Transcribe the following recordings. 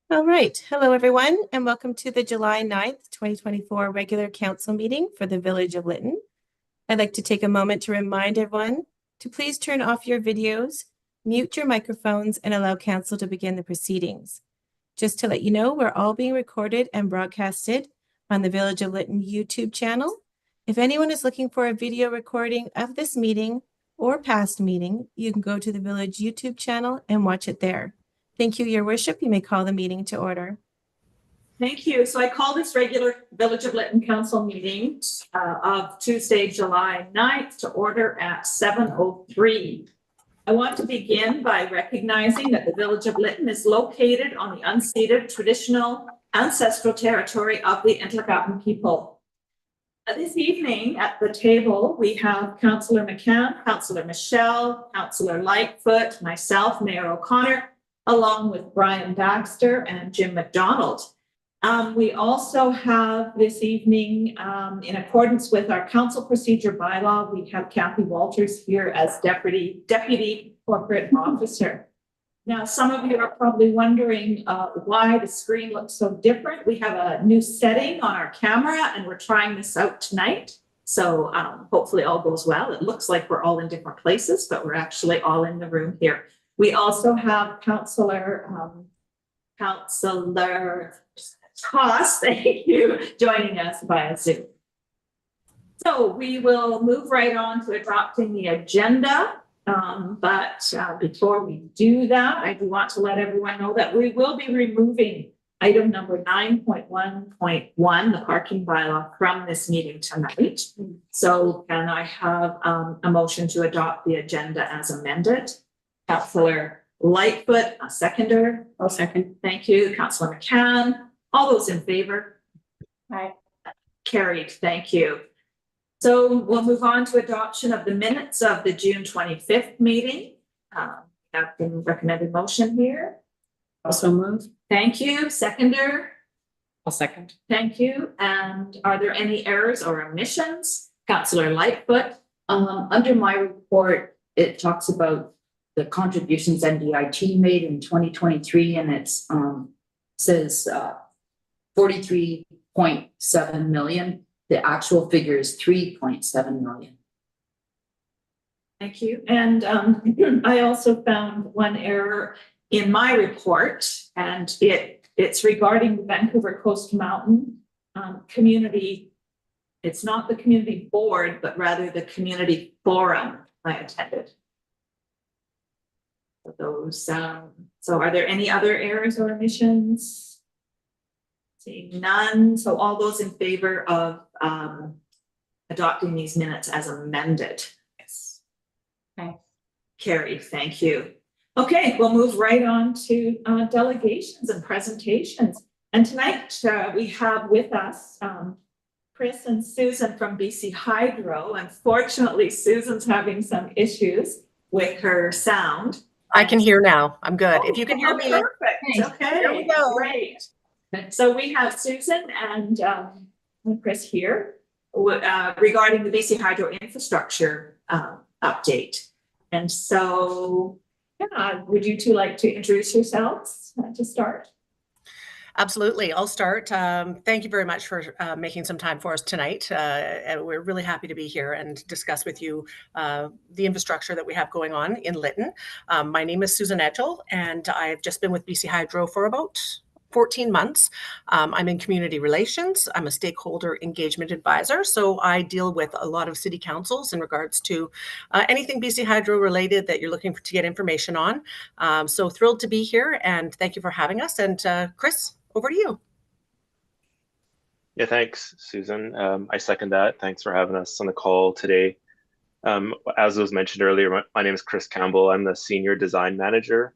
All right. Hello, everyone, and welcome to the July 9th, 2024 regular council meeting for the Village of Lytton. I'd like to take a moment to remind everyone to please turn off your videos, mute your microphones, and allow council to begin the proceedings. Just to let you know, we're all being recorded and broadcasted on the Village of Lytton YouTube channel. If anyone is looking for a video recording of this meeting or past meeting, you can go to the Village YouTube channel and watch it there. Thank you, Your Worship. You may call the meeting to order. Thank you. So I call this regular Village of Lytton Council meeting of Tuesday, July 9th to order at 7:03. I want to begin by recognizing that the Village of Lytton is located on the unceded traditional ancestral territory of the Entlegatten people. This evening at the table, we have Councillor McCann, Councillor Michelle, Councillor Lightfoot, myself, Mayor O'Connor, along with Brian Baxter and Jim McDonald. We also have this evening, in accordance with our council procedure bylaw, we have Kathy Walters here as Deputy Corporate Officer. Now, some of you are probably wondering why the screen looks so different. We have a new setting on our camera and we're trying this out tonight. So hopefully all goes well. It looks like we're all in different places, but we're actually all in the room here. We also have Councillor Toss, thank you, joining us via Zoom. So we will move right on to adopting the agenda. But before we do that, I do want to let everyone know that we will be removing item number 9.1.1, the parking bylaw, from this meeting tonight. So can I have a motion to adopt the agenda as amended? Councillor Lightfoot, a seconder. I'll second. Thank you. Councillor McCann. All those in favor? Aye. Carried. Thank you. So we'll move on to adoption of the minutes of the June 25th meeting. Have been recommended motion here. Also move. Thank you. Seconder. I'll second. Thank you. And are there any errors or omissions? Councillor Lightfoot. Under my report, it talks about the contributions NDIT made in 2023, and it's says 43.7 million. The actual figure is 3.7 million. Thank you. And I also found one error in my report, and it's regarding the Vancouver Coast Mountain community. It's not the community board, but rather the community forum I attended. Those. So are there any other errors or omissions? Seeing none. So all those in favor of adopting these minutes as amended? Yes. Okay. Carried. Thank you. Okay, we'll move right on to delegations and presentations. And tonight we have with us Chris and Susan from BC Hydro. Unfortunately, Susan's having some issues with her sound. I can hear now. I'm good. If you can hear me. Perfect. Okay. There we go. Great. So we have Susan and Chris here regarding the BC Hydro infrastructure update. And so, yeah, would you two like to introduce yourselves to start? Absolutely. I'll start. Thank you very much for making some time for us tonight. And we're really happy to be here and discuss with you the infrastructure that we have going on in Lytton. My name is Susan Edgell, and I've just been with BC Hydro for about 14 months. I'm in community relations. I'm a stakeholder engagement advisor. So I deal with a lot of city councils in regards to anything BC Hydro related that you're looking to get information on. So thrilled to be here, and thank you for having us. And Chris, over to you. Yeah, thanks, Susan. I second that. Thanks for having us on the call today. As was mentioned earlier, my name is Chris Campbell. I'm the Senior Design Manager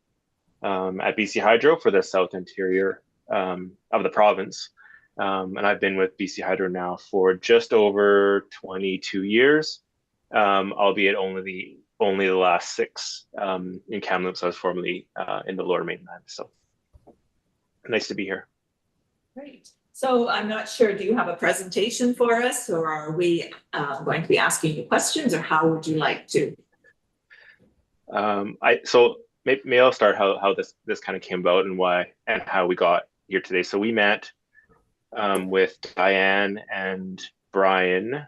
at BC Hydro for the South Interior of the province. And I've been with BC Hydro now for just over 22 years, albeit only the last 6 in Kamloops. I was formerly in the Lower Mainland. So nice to be here. Great. So I'm not sure, do you have a presentation for us, or are we going to be asking you questions, or how would you like to? So maybe I'll start how this kind of came about and why and how we got here today. So we met with Diane and Brian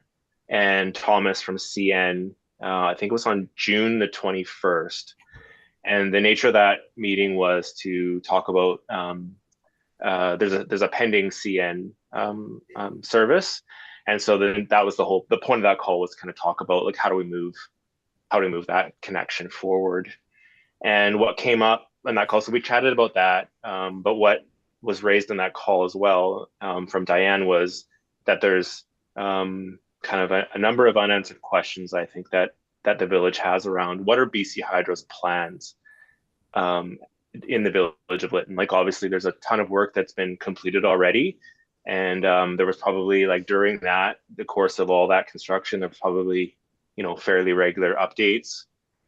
and Thomas from CN. I think it was on June the 21st. And the nature of that meeting was to talk about there's a pending CN service, and so then that was the point of that call was kind of talk about like how do we move that connection forward, and what came up in that call. So we chatted about that, but what was raised in that call as well from Diane was that there's kind of a number of unanswered questions I think that the village has around what are BC Hydro's plans in the village of Lytton. Like obviously there's a ton of work that's been completed already. And there was probably like during the course of all that construction, there was probably, fairly regular updates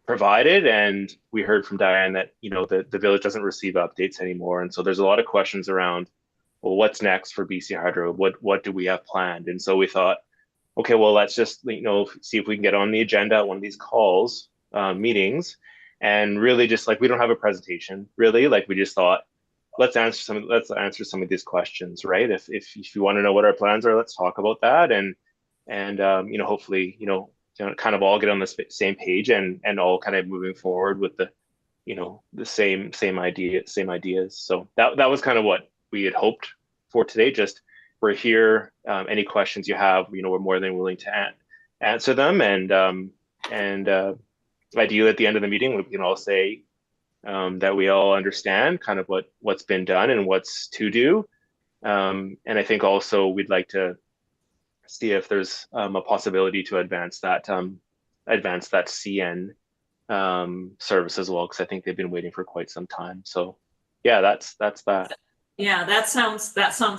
provided. And we heard from Diane that, the village doesn't receive updates anymore. And so there's a lot of questions around, well, what's next for BC Hydro? What do we have planned? And so we thought, okay, well, let's just, see if we can get on the agenda at one of these calls, meetings, and really just like, we don't have a presentation really, like we just thought, let's answer some of these questions, right? If you want to know what our plans are, let's talk about that. And hopefully, kind of all get on the same page and all kind of moving forward with the same ideas. So that was kind of what we had hoped for today. Just we're here. Any questions you have, we're more than willing to answer them. And ideally at the end of the meeting, we can all say that we all understand kind of what's been done and what's to do. And I think also we'd like to see if there's a possibility to advance that CN service as well, because I think they've been waiting for quite some time. So yeah, that's that. Yeah, that sounds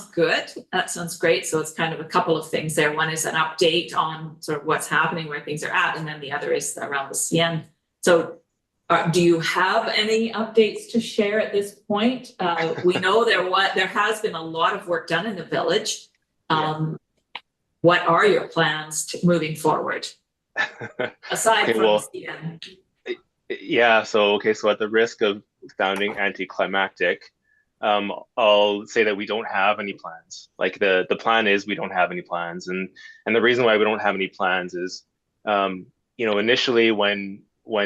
good. That sounds great. So it's kind of a couple of things there. One is an update on sort of what's happening, where things are at, and then the other is around the CN. So do you have any updates to share at this point? We know there has been a lot of work done in the village. What are your plans moving forward? Aside from CN? Yeah, so at the risk of sounding anticlimactic, I'll say that we don't have any plans. Like the plan is we don't have any plans, and the reason why we don't have any plans is, initially when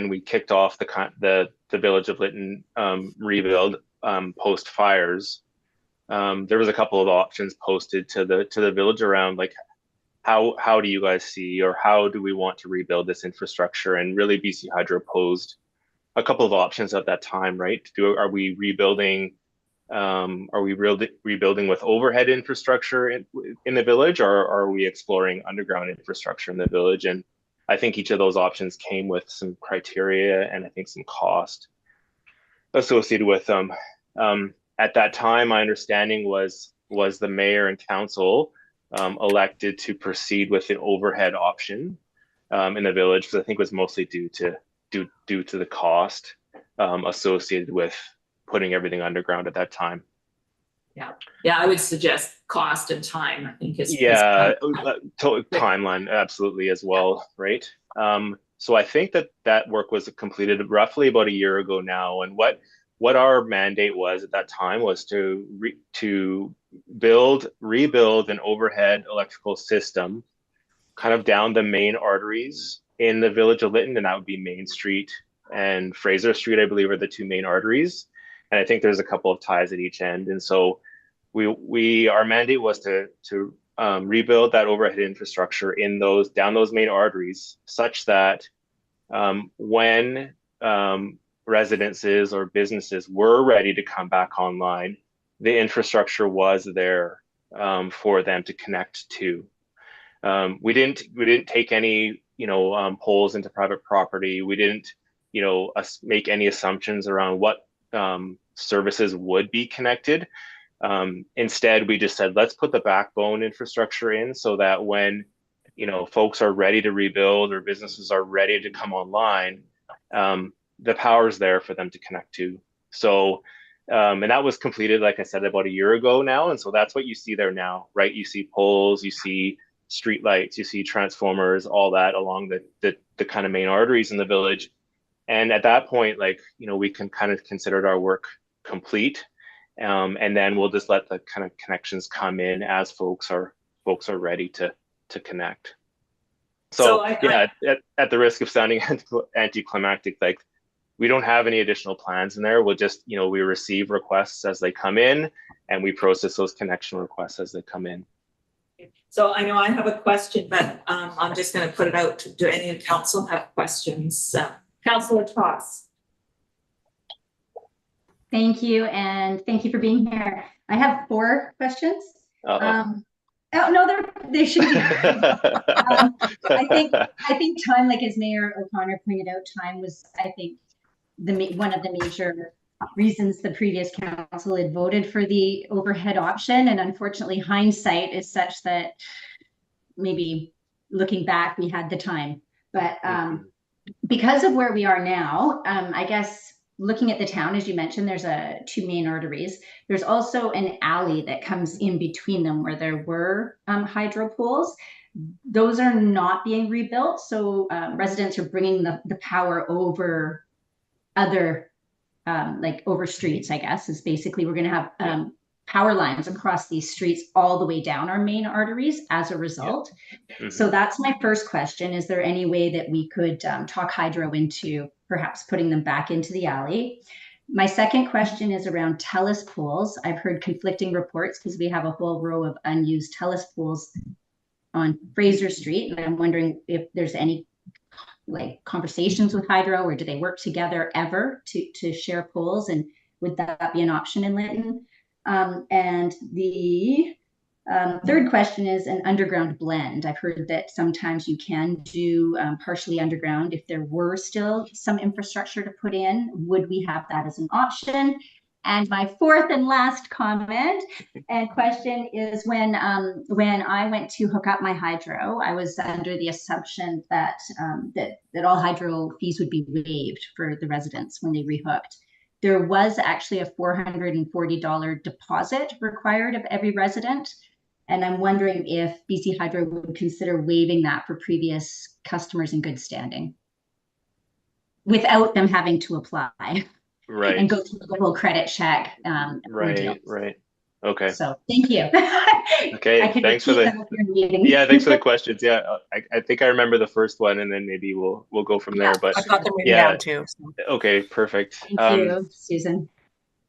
we kicked off the village of Lytton rebuild post fires, there was a couple of options posted to the village around like how do you guys see, or how do we want to rebuild this infrastructure? And really BC Hydro posed a couple of options at that time, right? Are we rebuilding with overhead infrastructure in the village, or are we exploring underground infrastructure in the village? And I think each of those options came with some criteria and I think some cost associated with them. At that time, my understanding was the mayor and council elected to proceed with an overhead option in the village, because I think it was mostly due to the cost associated with putting everything underground at that time. Yeah, I would suggest cost and time, I think is timeline absolutely as well, right? So I think that work was completed roughly about a year ago now, and what our mandate was at that time was to rebuild an overhead electrical system kind of down the main arteries in the village of Lytton, and that would be Main Street and Fraser Street, I believe, are the two main arteries. And I think there's a couple of ties at each end. And so our mandate was to rebuild that overhead infrastructure down those main arteries, such that when residences or businesses were ready to come back online, the infrastructure was there for them to connect to. We didn't take any poles into private property. We didn't make any assumptions around what services would be connected. Instead, we just said, let's put the backbone infrastructure in so that when folks are ready to rebuild or businesses are ready to come online, the power's there for them to connect to. So, and that was completed, like I said, about a year ago now. And so that's what you see there now, right? You see poles, you see street lights, you see transformers, all that along the kind of main arteries in the village. And at that point, like, we can kind of consider our work complete. And then we'll just let the kind of connections come in as folks are ready to connect. So yeah, at the risk of sounding anticlimactic, like, we don't have any additional plans in there. We'll just, we receive requests as they come in, and we process those connection requests as they come in. So I know I have a question, but I'm just going to put it out. Do any of the council have questions? Councillor Toss. Thank you, and thank you for being here. I have 4 questions. Oh no, they should be. I think time, like as Mayor O'Connor pointed out, time was, I think, one of the major reasons the previous council had voted for the overhead option, and unfortunately hindsight is such that maybe looking back we had the time, but because of where we are now, I guess looking at the town, as you mentioned, there's 2 main arteries. There's also an alley that comes in between them where there were hydro poles. Those are not being rebuilt, so residents are bringing the power over other like over streets, I guess, is basically we're going to have power lines across these streets all the way down our main arteries as a result. So that's my first question. Is there any way that we could talk hydro into perhaps putting them back into the alley? My second question is around TELUS poles. I've heard conflicting reports because we have a whole row of unused TELUS poles on Fraser Street, and I'm wondering if there's any like conversations with hydro, or do they work together ever to share poles, and would that be an option in Lytton? And the third question is an underground blend. I've heard that sometimes you can do partially underground if there were still some infrastructure to put in. Would we have that as an option? And my fourth and last comment and question is when I went to hook up my hydro, I was under the assumption that that all hydro fees would be waived for the residents when they rehooked. There was actually a $440 deposit required of every resident. And I'm wondering if BC Hydro would consider waiving that for previous customers in good standing without them having to apply. Right. And go through the whole credit check. Right. Okay. So thank you. Okay. Thanks for thanks for the questions. Yeah, I think I remember the first one, and then maybe we'll go from there. But I've got them written down too. So. Okay, perfect. Thank you, Susan.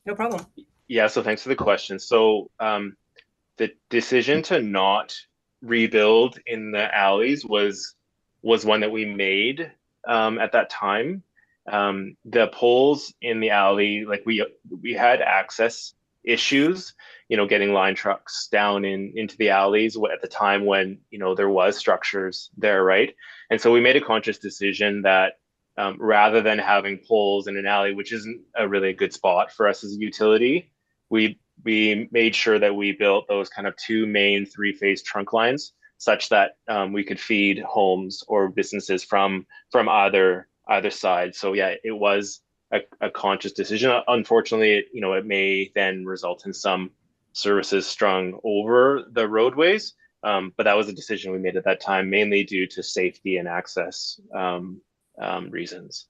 No problem. Yeah. So thanks for the question. So the decision to not rebuild in the alleys was one that we made at that time. The poles in the alley, like we had access issues, getting line trucks down into the alleys at the time when, there was structures there, right? And so we made a conscious decision that rather than having poles in an alley, which isn't a really good spot for us as a utility, we made sure that we built those kind of 2 main 3-phase trunk lines such that we could feed homes or businesses from either side. So yeah, it was a conscious decision. Unfortunately, it may then result in some services strung over the roadways, but that was a decision we made at that time, mainly due to safety and access reasons.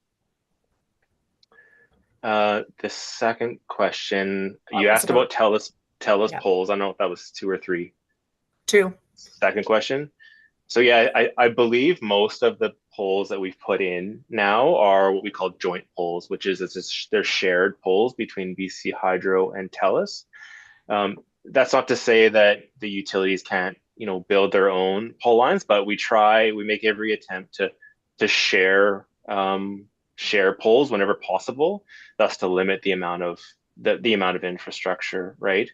The second question, you asked about TELUS poles. I don't know if that was 2 or 3. 2. Second question. So yeah, I believe most of the poles that we've put in now are what we call joint poles, which is they're shared poles between BC Hydro and TELUS. That's not to say that the utilities can't, build their own pole lines, but we make every attempt to share poles whenever possible, thus to limit the amount of infrastructure, right?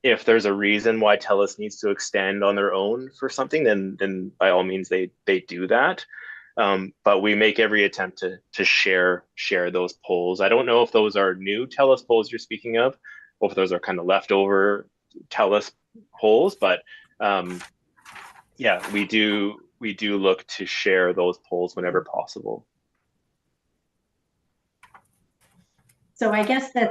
If there's a reason why TELUS needs to extend on their own for something, then by all means they do that. But we make every attempt to share those poles. I don't know if those are new TELUS poles you're speaking of, or if those are kind of leftover TELUS poles. But yeah, we do look to share those poles whenever possible. So I guess the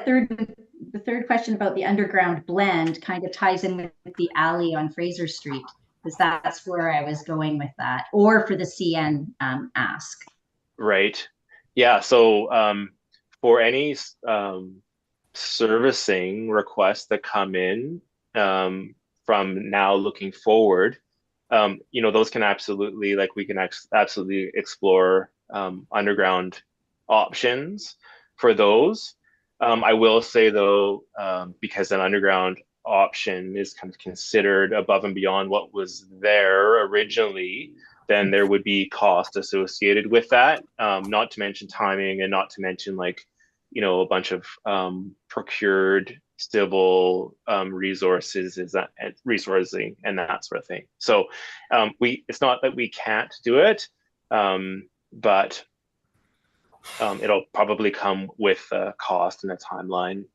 third question about the underground blend kind of ties in with the alley on Fraser Street, because that's where I was going with that, or for the CN ask. Right. Yeah, so for any servicing requests that come in from now looking forward, those can absolutely, like we can absolutely explore underground options for those. I will say though, because an underground option is kind of considered above and beyond what was there originally, then there would be cost associated with that. Not to mention timing, and not to mention a bunch of procured civil resources resourcing and that sort of thing. So it's not that we can't do it, but it'll probably come with a cost and a timeline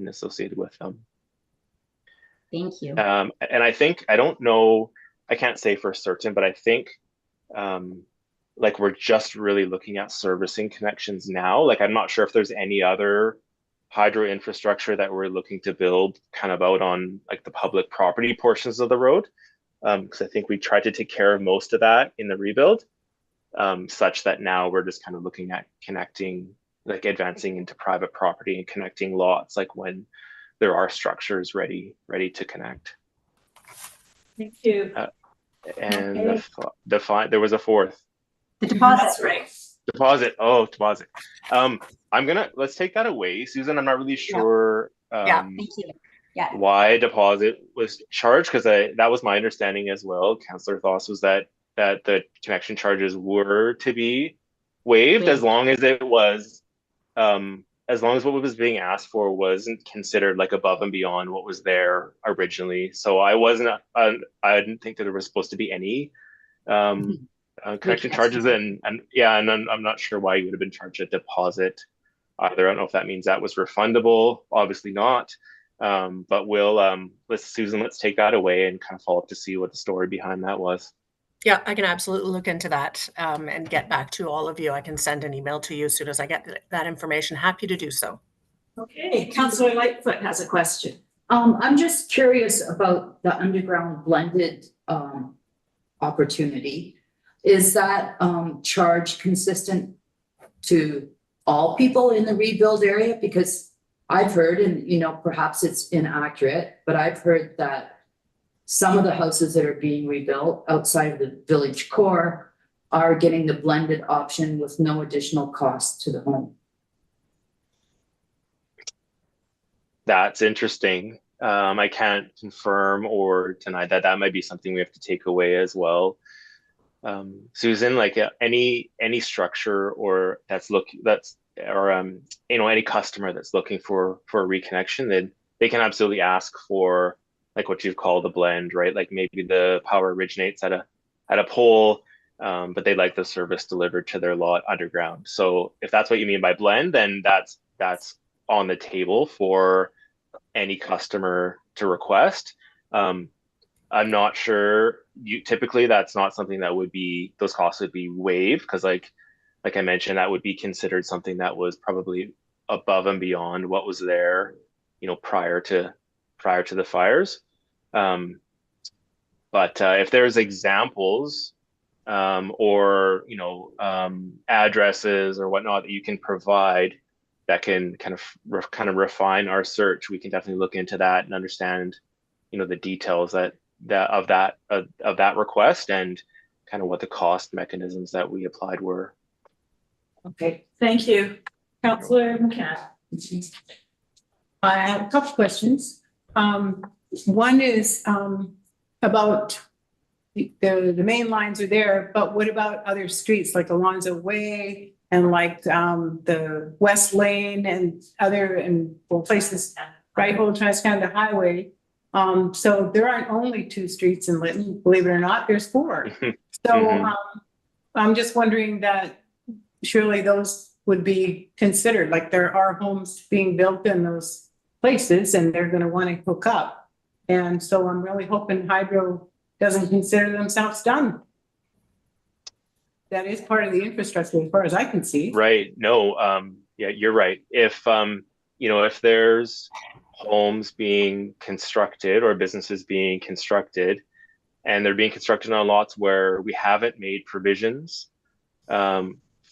associated with them. Thank you. And I don't know, I can't say for certain, but I think we're just really looking at servicing connections now. Like, I'm not sure if there's any other hydro infrastructure that we're looking to build kind of out on like the public property portions of the road. Because I think we tried to take care of most of that in the rebuild, such that now we're just kind of looking at connecting, like advancing into private property and connecting lots, like when there are structures ready to connect. Thank you. And Okay. there was a fourth. The deposit. That's right. Deposit. Oh, deposit. Let's take that away, Susan. I'm not really sure Thank you. Yeah. why deposit was charged, because that was my understanding as well. Councillor Thoss was that the connection charges were to be waived as long as it was as long as what was being asked for wasn't considered like above and beyond what was there originally. So I didn't think that there was supposed to be any connection charges, and I'm not sure why you would have been charged a deposit either. I don't know if that means that was refundable. Obviously not. But let's take that away and kind of follow up to see what the story behind that was. Yeah, I can absolutely look into that and get back to all of you. I can send an email to you as soon as I get that information. Happy to do so. Okay, Councillor Lightfoot has a question. I'm just curious about the underground blended opportunity. Is that charge consistent to all people in the rebuild area? Because I've heard, and perhaps it's inaccurate, but I've heard that some of the houses that are being rebuilt outside of the village core are getting the blended option with no additional cost to the home. That's interesting. I can't confirm or deny that. That might be something we have to take away as well. Susan, like any structure or any customer that's looking for a reconnection, then they can absolutely ask for like what you've called a blend, right? Like maybe the power originates at a pole, but they like the service delivered to their lot underground. So if that's what you mean by blend, then that's on the table for any customer to request. I'm not sure. Typically that's not something that those costs would be waived, because like I mentioned, that would be considered something that was probably above and beyond what was there, prior to the fires. But if there's examples or addresses or whatnot that you can provide that can kind of refine our search, we can definitely look into that and understand the details of that request and kind of what the cost mechanisms that we applied were. Okay, thank you. Councillor McCann. I have a couple questions. One is about the main lines are there, but what about other streets like Alonzo Way and like the West Lane and places, right, Old Trans-Canada Highway? So there aren't only 2 streets in Lytton, believe it or not, there's 4. So I'm just wondering that surely those would be considered, like there are homes being built in those places and they're going to want to hook up. And so I'm really hoping Hydro doesn't consider themselves done. That is part of the infrastructure as far as I can see. Right. No, yeah, you're right. If there's homes being constructed or businesses being constructed and they're being constructed on lots where we haven't made provisions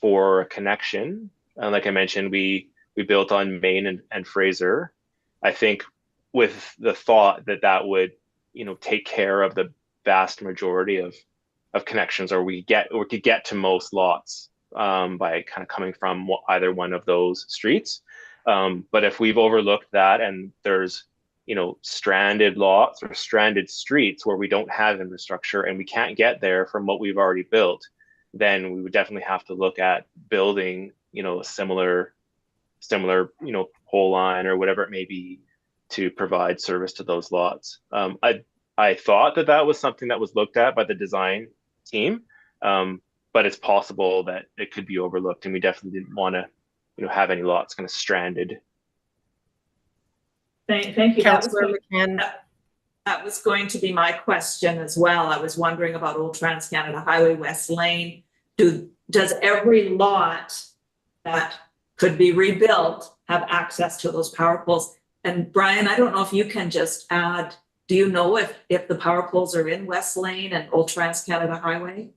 for a connection. Like I mentioned, we built on Main and Fraser. I think with the thought that that would, take care of the vast majority of connections, or we could get to most lots by kind of coming from either one of those streets. But if we've overlooked that and there's, stranded lots or stranded streets where we don't have infrastructure and we can't get there from what we've already built, then we would definitely have to look at building, a similar, pole line or whatever it may be to provide service to those lots. I thought that was something that was looked at by the design team, but it's possible that it could be overlooked, and we definitely didn't want to, have any lots kind of stranded. Thank you. Councillor McCann. That was going to be my question as well. I was wondering about Old Trans-Canada Highway West Lane. Does every lot that could be rebuilt have access to those power poles? And Brian, I don't know if you can just add, do you know if the power poles are in West Lane and Old Trans-Canada Highway?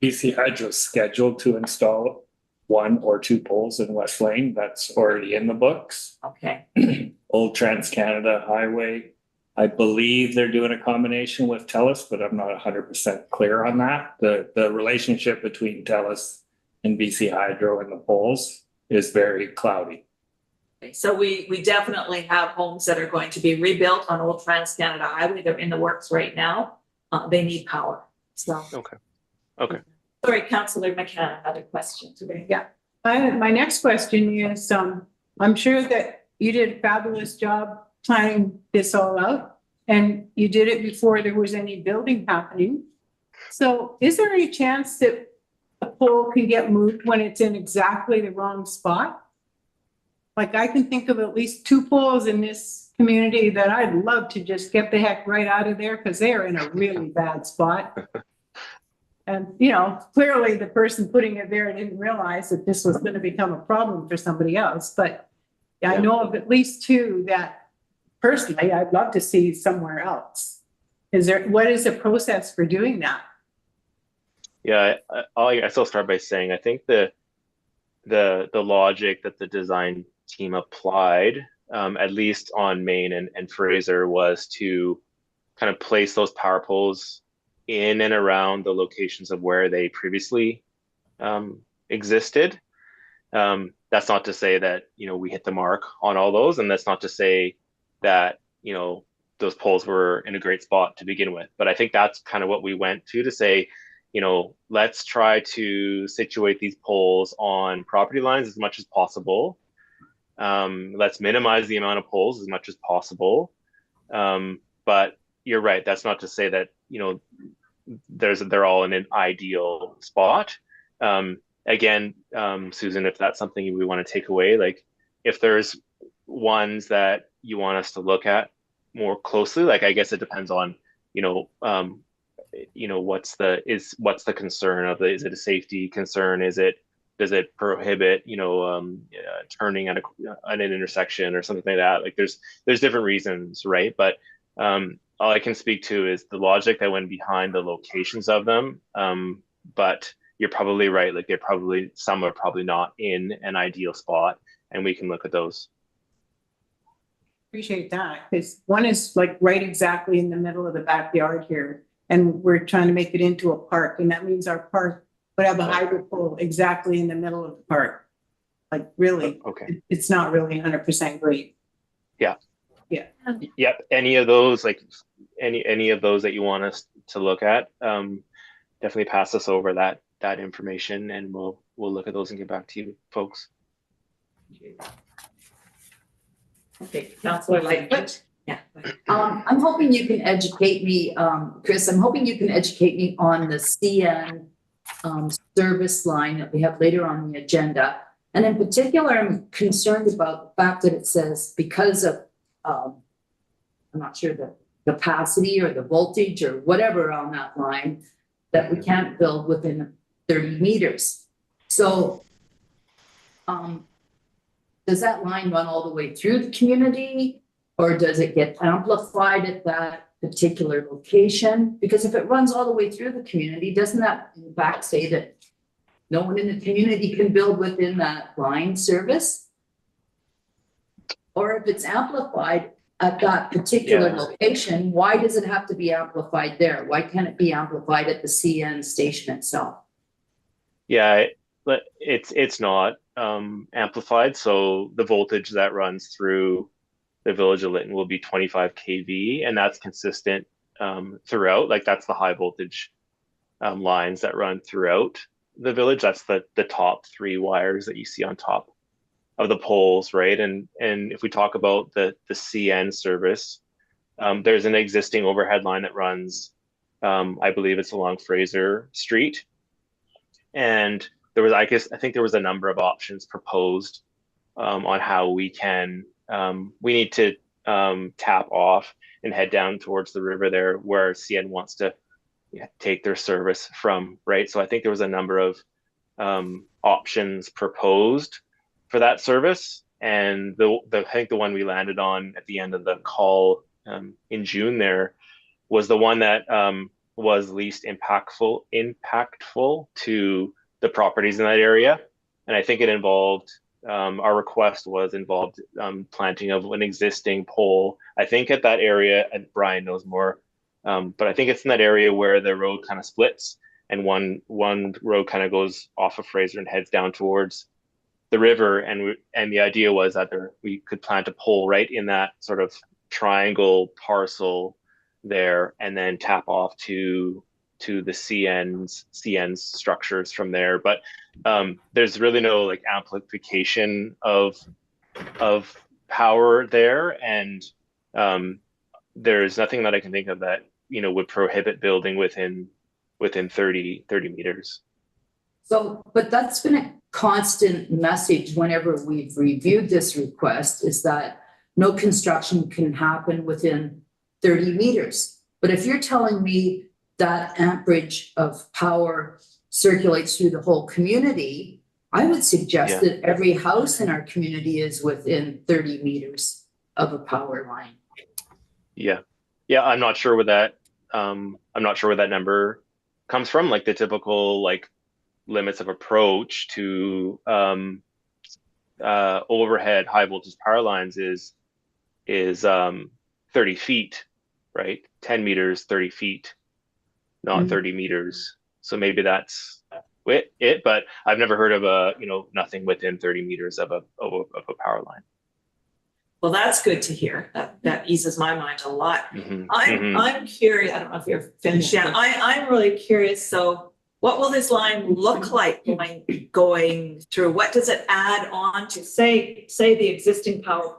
BC Hydro is scheduled to install 1 or 2 poles in West Lane. That's already in the books. Okay. Old Trans-Canada Highway, I believe they're doing a combination with TELUS, but I'm not 100% clear on that. The relationship between TELUS and BC Hydro and the poles is very cloudy. So we definitely have homes that are going to be rebuilt on Old Trans-Canada Highway. They're in the works right now. They need power. So Okay. Sorry, Councillor McCann, another question today. Yeah. My next question is, I'm sure that you did a fabulous job planning this all out, and you did it before there was any building happening. So is there any chance that a pole can get moved when it's in exactly the wrong spot? Like, I can think of at least 2 poles in this community that I'd love to just get the heck right out of there because they're in a really bad spot. And, clearly the person putting it there didn't realize that this was going to become a problem for somebody else. But I know of at least 2 that personally I'd love to see somewhere else. What is the process for doing that? Yeah, I still start by saying I think the logic that the design team applied, at least on Main and Fraser, was to kind of place those power poles in and around the locations of where they previously existed. That's not to say that, we hit the mark on all those, and that's not to say that, those poles were in a great spot to begin with. But I think that's kind of what we went to say, let's try to situate these poles on property lines as much as possible. Let's minimize the amount of poles as much as possible. But you're right, that's not to say that, they're all in an ideal spot. Again, Susan, if that's something we want to take away, like if there's ones that you want us to look at more closely, like I guess it depends on, what's the concern of is it a safety concern? Does it prohibit, turning at an intersection or something like that? Like there's different reasons, right? But all I can speak to is the logic that went behind the locations of them. But you're probably right. Like some are probably not in an ideal spot, and we can look at those. Appreciate that, because one is like right exactly in the middle of the backyard here, and we're trying to make it into a park, and that means our park would have a hydro pole exactly in the middle of the park. Like really, it's not really 100% great. Yeah. Yeah. Yep. Any of those, like any of those that you want us to look at, definitely pass us over that information, and we'll look at those and get back to you folks. Okay, Councillor Lytton. Yeah. I'm hoping you can educate me, Chris. I'm hoping you can educate me on the CN service line that we have later on the agenda. And in particular, I'm concerned about the fact that it says because of, I'm not sure the capacity or the voltage or whatever on that line, that we can't build within 30 meters. So does that line run all the way through the community, or does it get amplified at that particular location? Because if it runs all the way through the community, doesn't that in fact say that no one in the community can build within that line service? Or if it's amplified at that particular location, why does it have to be amplified there? Why can't it be amplified at the CN station itself? Yeah, but it's not amplified. So the voltage that runs through the village of Lytton will be 25 kV, and that's consistent throughout. Like that's the high voltage lines that run throughout the village. That's the top 3 wires that you see on top of the poles, right? And if we talk about the CN service, there's an existing overhead line that runs, I believe it's along Fraser Street. And there was, I think there was a number of options proposed on how we can, we need to tap off and head down towards the river there where CN wants to take their service from, right? So I think there was a number of options proposed for that service. And I think the one we landed on at the end of the call in June there was the one that was least impactful to the properties in that area. And I think it involved, our request involved planting of an existing pole. I think at that area, and Brian knows more, but I think it's in that area where the road kind of splits and one road kind of goes off of Fraser and heads down towards the river. And the idea was that we could plant a pole right in that sort of triangle parcel there, and then tap off to the CN's structures from there. But there's really no like amplification of power there, and there's nothing that I can think of that would prohibit building within 30 meters. So, but that's been a constant message whenever we've reviewed this request, is that no construction can happen within 30 meters. But if you're telling me that amperage of power circulates through the whole community, I would suggest that every house in our community is within 30 meters of a power line. Yeah, I'm not sure where that number comes from. Like the typical like limits of approach to overhead high voltage power lines is 30 feet, right? 10 meters, 30 feet, not 30 meters. So maybe that's it, but I've never heard of nothing within 30 meters of a power line. Well, that's good to hear. That eases my mind a lot. I'm curious. I don't know if you're finished yet. I'm really curious. So what will this line look like going through? What does it add on to? Say the existing power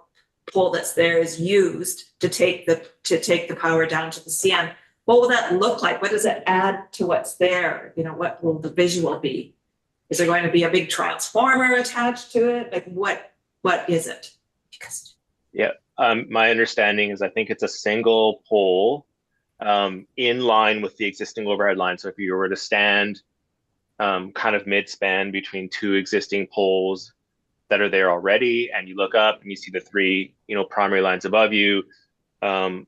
pole that's there is used to take the power down to the CN. What will that look like? What does it add to what's there? What will the visual be? Is there going to be a big transformer attached to it? Like what is it? My understanding is I think it's a single pole in line with the existing overhead line. So if you were to stand kind of mid-span between 2 existing poles that are there already, and you look up and you see the 3 primary lines above you, a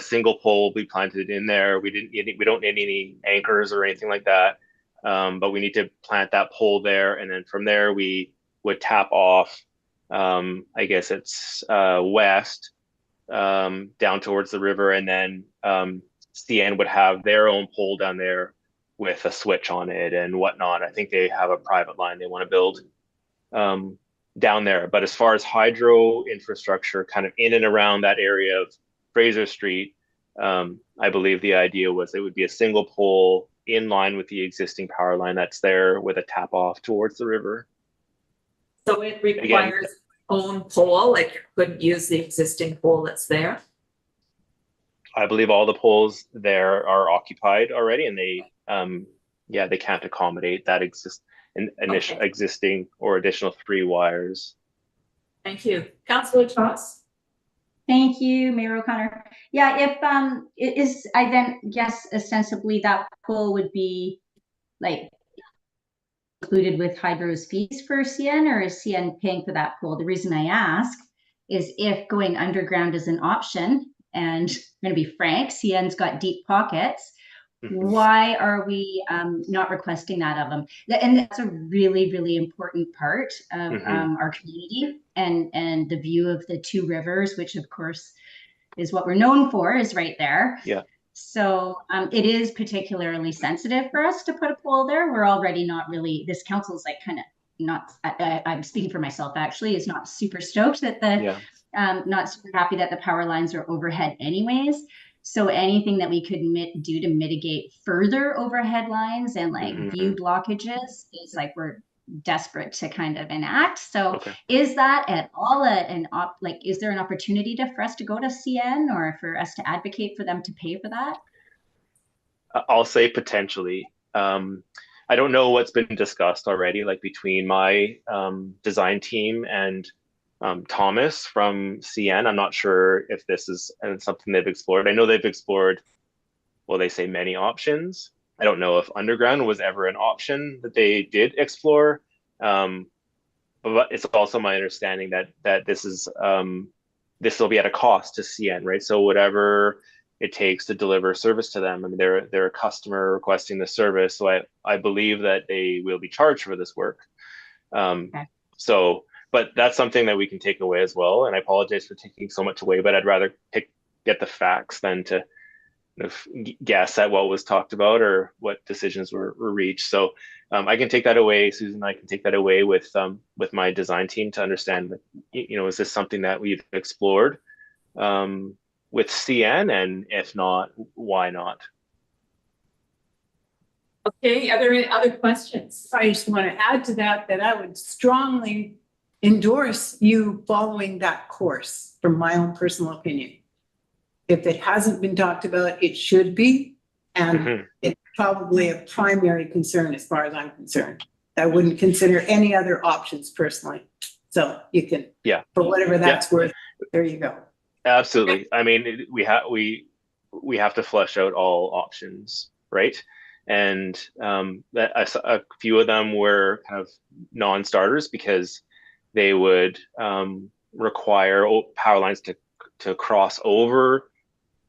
single pole will be planted in there. We don't need any anchors or anything like that, but we need to plant that pole there, and then from there we would tap off. I guess it's west down towards the river, and then CN would have their own pole down there with a switch on it and whatnot. I think they have a private line they want to build down there. But as far as hydro infrastructure kind of in and around that area of Fraser Street, I believe the idea was it would be a single pole in line with the existing power line that's there with a tap off towards the river. So it requires own pole, like you couldn't use the existing pole that's there? I believe all the poles there are occupied already, and they can't accommodate that existing or additional 3 wires. Thank you. Councillor Toss. Thank you, Mayor O'Connor. Yeah, if I then guess ostensibly that pole would be like included with Hydro's fees for CN, or is CN paying for that pole? The reason I ask is if going underground is an option, and I'm going to be frank, CN's got deep pockets, Why are we not requesting that of them? And that's a really, really important part of our community, and the view of the two rivers, which of course is what we're known for, is right there. Yeah. So it is particularly sensitive for us to put a pole there. We're already not really, this council's like kind of not, I'm speaking for myself actually, is not super stoked that not super happy that the power lines are overhead anyways. So anything that we could do to mitigate further overhead lines and like view blockages is like we're desperate to kind of enact. So is that at all is there an opportunity for us to go to CN or for us to advocate for them to pay for that? I'll say potentially. I don't know what's been discussed already, like between my design team and Thomas from CN. I'm not sure if this is something they've explored. I know they've explored, well, they say many options. I don't know if underground was ever an option that they did explore. But it's also my understanding that this will be at a cost to CN, right? So whatever it takes to deliver service to them. I mean, they're a customer requesting the service, so I believe that they will be charged for this work. So, but that's something that we can take away as well. And I apologize for taking so much away, but I'd rather get the facts than to guess at what was talked about or what decisions were reached. So I can take that away, Susan. I can take that away with my design team to understand that, is this something that we've explored with CN, and if not, why not? Okay, are there any other questions? I just want to add to that I would strongly endorse you following that course, from my own personal opinion. If it hasn't been talked about, it should be. And it's probably a primary concern as far as I'm concerned. I wouldn't consider any other options personally. So you can, for whatever that's worth, there you go. Absolutely. I mean, we have to flesh out all options, right? And a few of them were kind of non-starters because they would require power lines to cross over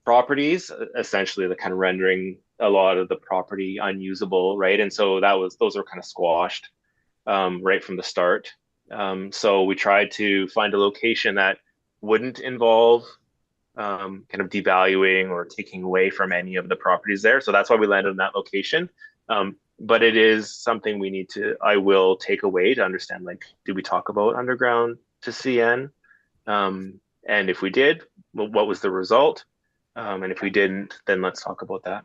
properties, essentially the kind of rendering a lot of the property unusable, right? And so those were kind of squashed right from the start. So we tried to find a location that wouldn't involve kind of devaluing or taking away from any of the properties there. So that's why we landed on that location. But it is something I will take away to understand, like, did we talk about underground to CN? And if we did, what was the result? And if we didn't, then let's talk about that.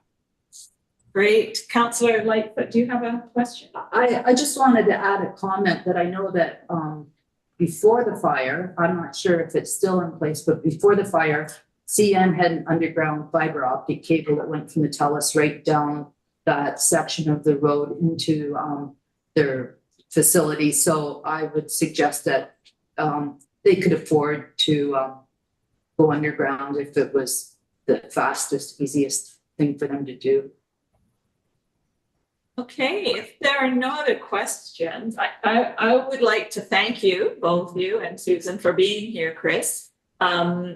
Great. Councillor Lightfoot, do you have a question? I just wanted to add a comment that I know that before the fire, I'm not sure if it's still in place, but before the fire, CN had an underground fiber optic cable that went from the TELUS right down that section of the road into their facility. So I would suggest that they could afford to go underground if it was the fastest, easiest thing for them to do. Okay, if there are no other questions, I would like to thank you, both you and Susan, for being here, Chris. I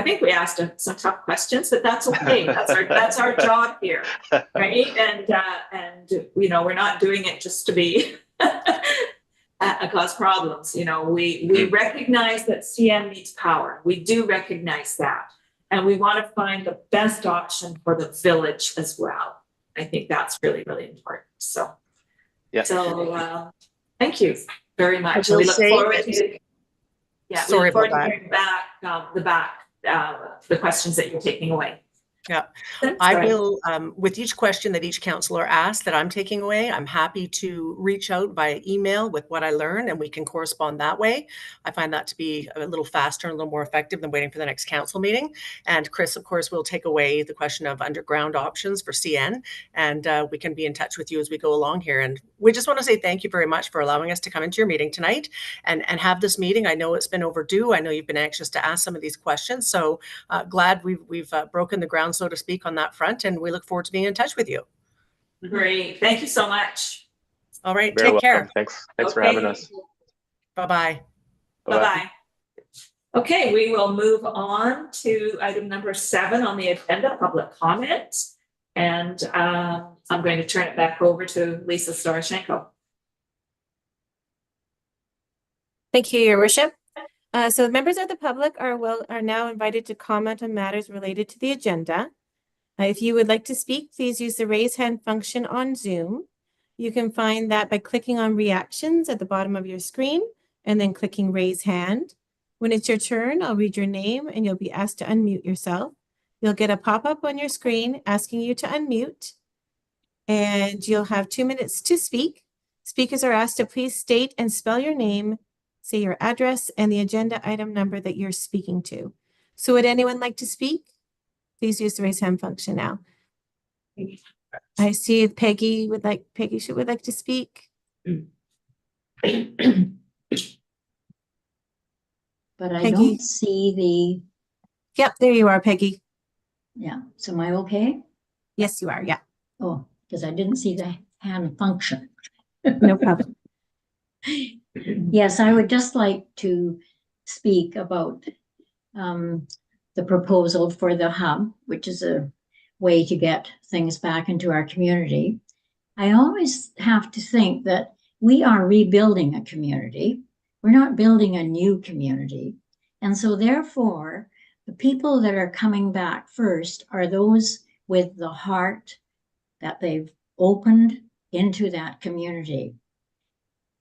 think we asked some tough questions, but that's okay. That's our job here, right? And we're not doing it just to be cause problems. We recognize that CN needs power. We do recognize that, and we want to find the best option for the village as well. I think that's really, really important. So, thank you very much. We look forward to hearing back the questions that you're taking away. Yeah, I will, with each question that each councillor asks that I'm taking away, I'm happy to reach out via email with what I learn, and we can correspond that way. I find that to be a little faster and a little more effective than waiting for the next council meeting. And Chris, of course, will take away the question of underground options for CN, and we can be in touch with you as we go along here. And we just want to say thank you very much for allowing us to come into your meeting tonight and have this meeting. I know it's been overdue. I know you've been anxious to ask some of these questions. So glad we've broken the ground, so to speak, on that front, and we look forward to being in touch with you. Great. Thank you so much. All right. Very Take care. Thanks for having us. Bye-bye. Bye-bye. Okay, we will move on to item number 7 on the agenda, public comment. And I'm going to turn it back over to Lisa Storoshenko. Thank you, Your Worship. So members of the public are now invited to comment on matters related to the agenda. If you would like to speak, please use the raise hand function on Zoom. You can find that by clicking on reactions at the bottom of your screen and then clicking raise hand. When it's your turn, I'll read your name and you'll be asked to unmute yourself. You'll get a pop-up on your screen asking you to unmute, and you'll have 2 minutes to speak. Speakers are asked to please state and spell your name, say your address, and the agenda item number that you're speaking to. So would anyone like to speak? Please use the raise hand function now. I see Peggy would like to speak. But I Peggy. don't see Yep, there you are, Peggy. yeah, so am I okay? Yes, you are, yeah. Oh, because I didn't see the hand function. No problem. Yes, I would just like to speak about the proposal for the hub, which is a way to get things back into our community. I always have to think that we are rebuilding a community. We're not building a new community. And so therefore, the people that are coming back first are those with the heart that they've opened into that community.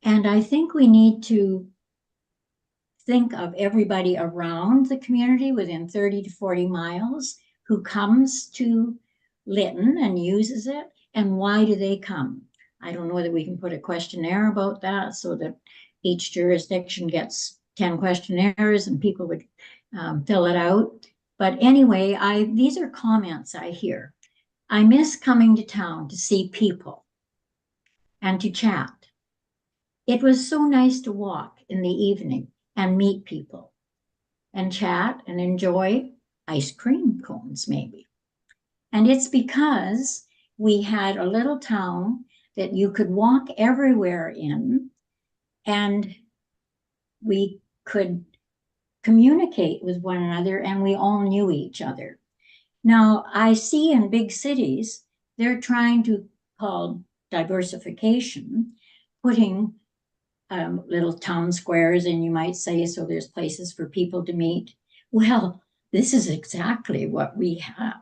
And I think we need to think of everybody around the community within 30 to 40 miles who comes to Lytton and uses it, and why do they come? I don't know whether we can put a questionnaire about that so that each jurisdiction gets 10 questionnaires and people would fill it out. But anyway, these are comments I hear. I miss coming to town to see people and to chat. It was so nice to walk in the evening and meet people and chat and enjoy ice cream cones maybe. And it's because we had a little town that you could walk everywhere in, and we could communicate with one another, and we all knew each other. Now, I see in big cities, they're trying to call diversification, putting little town squares in, you might say, so there's places for people to meet. Well, this is exactly what we have.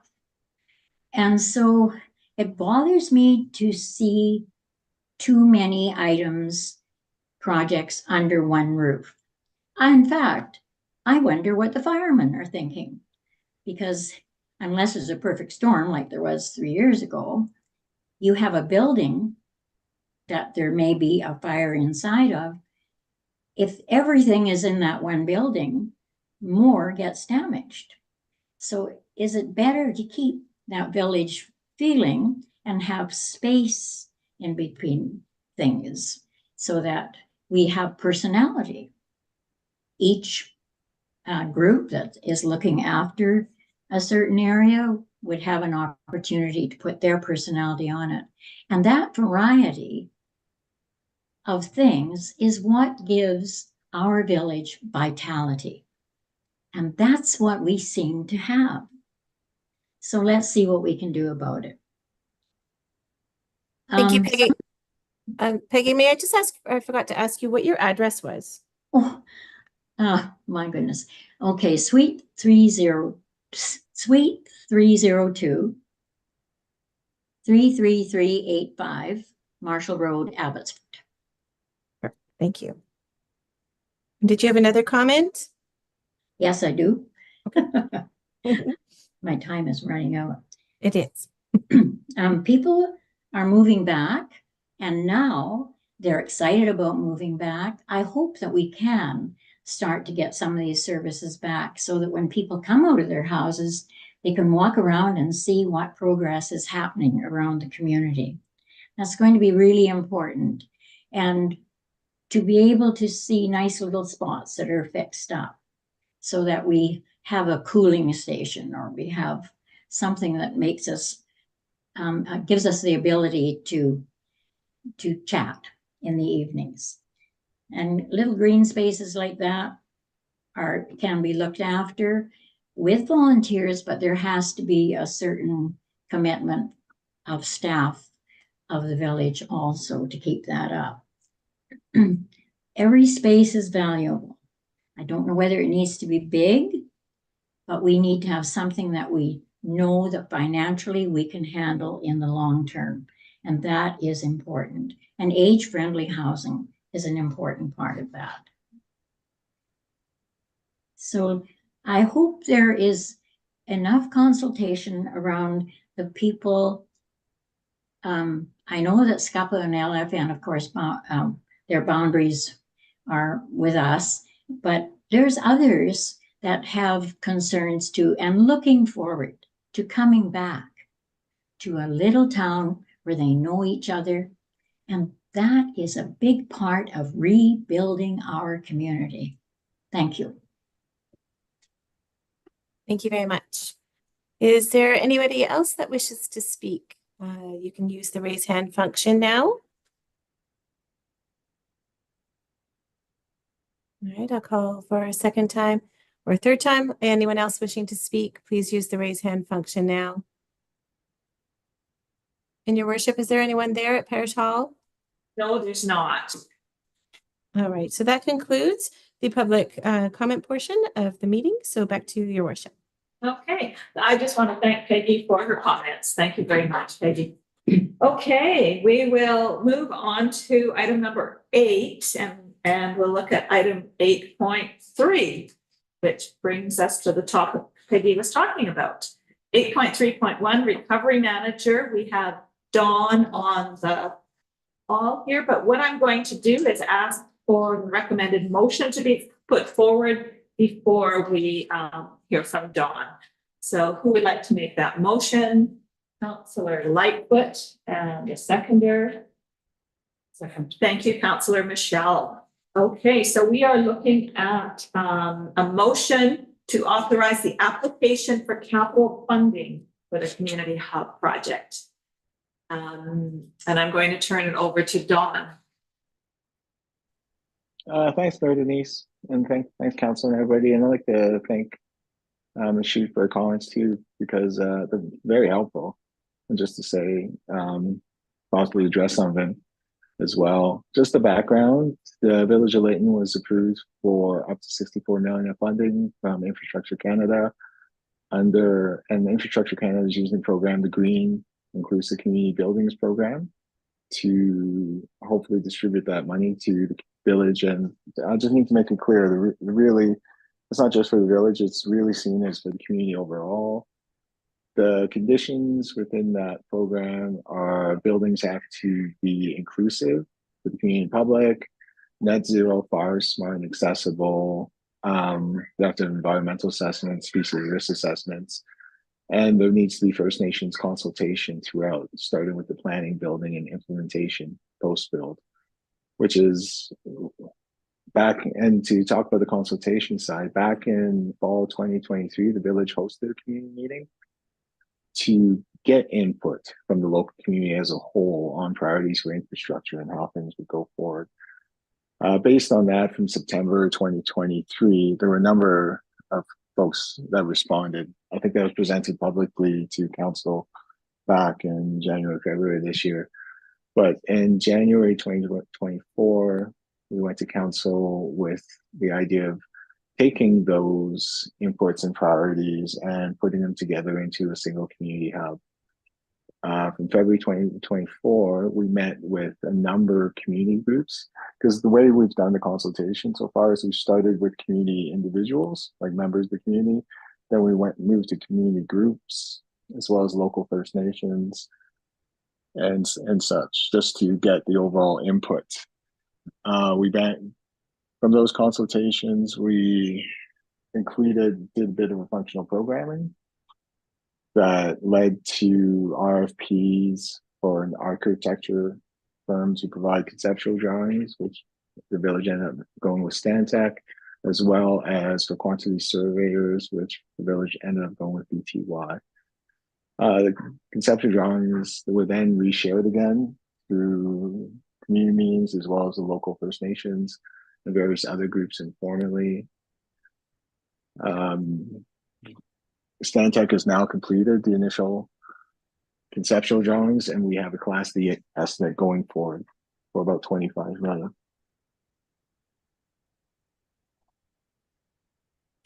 And so it bothers me to see too many items, projects under one roof. In fact, I wonder what the firemen are thinking, because unless there's a perfect storm like there was 3 years ago, you have a building that there may be a fire inside of. If everything is in that one building, more gets damaged. So is it better to keep that village feeling and have space in between things so that we have personality? Each group that is looking after a certain area would have an opportunity to put their personality on it. And that variety of things is what gives our village vitality. And that's what we seem to have. So let's see what we can do about it. Thank you, Peggy. Peggy, may I just ask, I forgot to ask you what your address was. Oh, my goodness. Okay, Suite 302, 33385, Marshall Road, Abbotsford. Thank you. Did you have another comment? Yes, I do. My time is running out. It is. People are moving back, and now they're excited about moving back. I hope that we can start to get some of these services back so that when people come out of their houses, they can walk around and see what progress is happening around the community. That's going to be really important. And to be able to see nice little spots that are fixed up so that we have a cooling station, or we have something that makes us, gives us the ability to chat in the evenings. And little green spaces like that can be looked after with volunteers, but there has to be a certain commitment of staff of the village also to keep that up. Every space is valuable. I don't know whether it needs to be big, but we need to have something that we know that financially we can handle in the long term. And that is important. And age-friendly housing is an important part of that. So I hope there is enough consultation around the people. I know that SCUPA and LFN, of course, their boundaries are with us, but there's others that have concerns too, and looking forward to coming back to a little town where they know each other. And that is a big part of rebuilding our community. Thank you. Thank you very much. Is there anybody else that wishes to speak? You can use the raise hand function now. All right, I'll call for a second time or a third time. Anyone else wishing to speak, please use the raise hand function now. In your worship, is there anyone there at Parish Hall? No, there's not. All right, so that concludes the public comment portion of the meeting. So back to your worship. Okay, I just want to thank Peggy for her comments. Thank you very much, Peggy. Okay, we will move on to item number 8, and we'll look at item 8.3, which brings us to the topic Peggy was talking about. 8.3.1, recovery manager. We have Dawn on the call here, but what I'm going to do is ask for the recommended motion to be put forward before we hear from Dawn. So who would like to make that motion? Councillor Lightfoot and a seconder. Second. Thank you, Councillor Michelle. Okay, so we are looking at a motion to authorize the application for capital funding for the Community Hub project. And I'm going to turn it over to Dawn. Thanks, Mayor Denise, and thanks, Council and everybody. And I'd like to thank Michelle for her comments too, because they're very helpful. And just to say, possibly address some of them as well. Just the background: the Village of Lytton was approved for up to 64 million of funding from Infrastructure Canada and Infrastructure Canada is using the program, the Green Inclusive Community Buildings Program, to hopefully distribute that money to the village. And I just need to make it clear, really, it's not just for the village, it's really seen as for the community overall. The conditions within that program are buildings have to be inclusive for the community public, net zero, fire smart and accessible. They have to have environmental assessments, species risk assessments, and there needs to be First Nations consultation throughout, starting with the planning, building, and implementation post-build, which is back. And to talk about the consultation side, back in fall 2023, the village hosted a community meeting to get input from the local community as a whole on priorities for infrastructure and how things would go forward. Based on that, from September 2023, there were a number of folks that responded. I think that was presented publicly to council back in January, February this year. But in January 2024, we went to council with the idea of taking those inputs and priorities and putting them together into a single community hub. From February 2024, we met with a number of community groups, because the way we've done the consultation so far is we started with community individuals, like members of the community. Then we moved to community groups, as well as local First Nations and such, just to get the overall input. From those consultations, we did a bit of a functional programming that led to RFPs for an architecture firm to provide conceptual drawings, which the village ended up going with Stantec, as well as for quantity surveyors, which the village ended up going with BTY. The conceptual drawings were then reshared again through community meetings, as well as the local First Nations and various other groups informally. Stantec has now completed the initial conceptual drawings, and we have a Class D estimate going forward for about 25 million.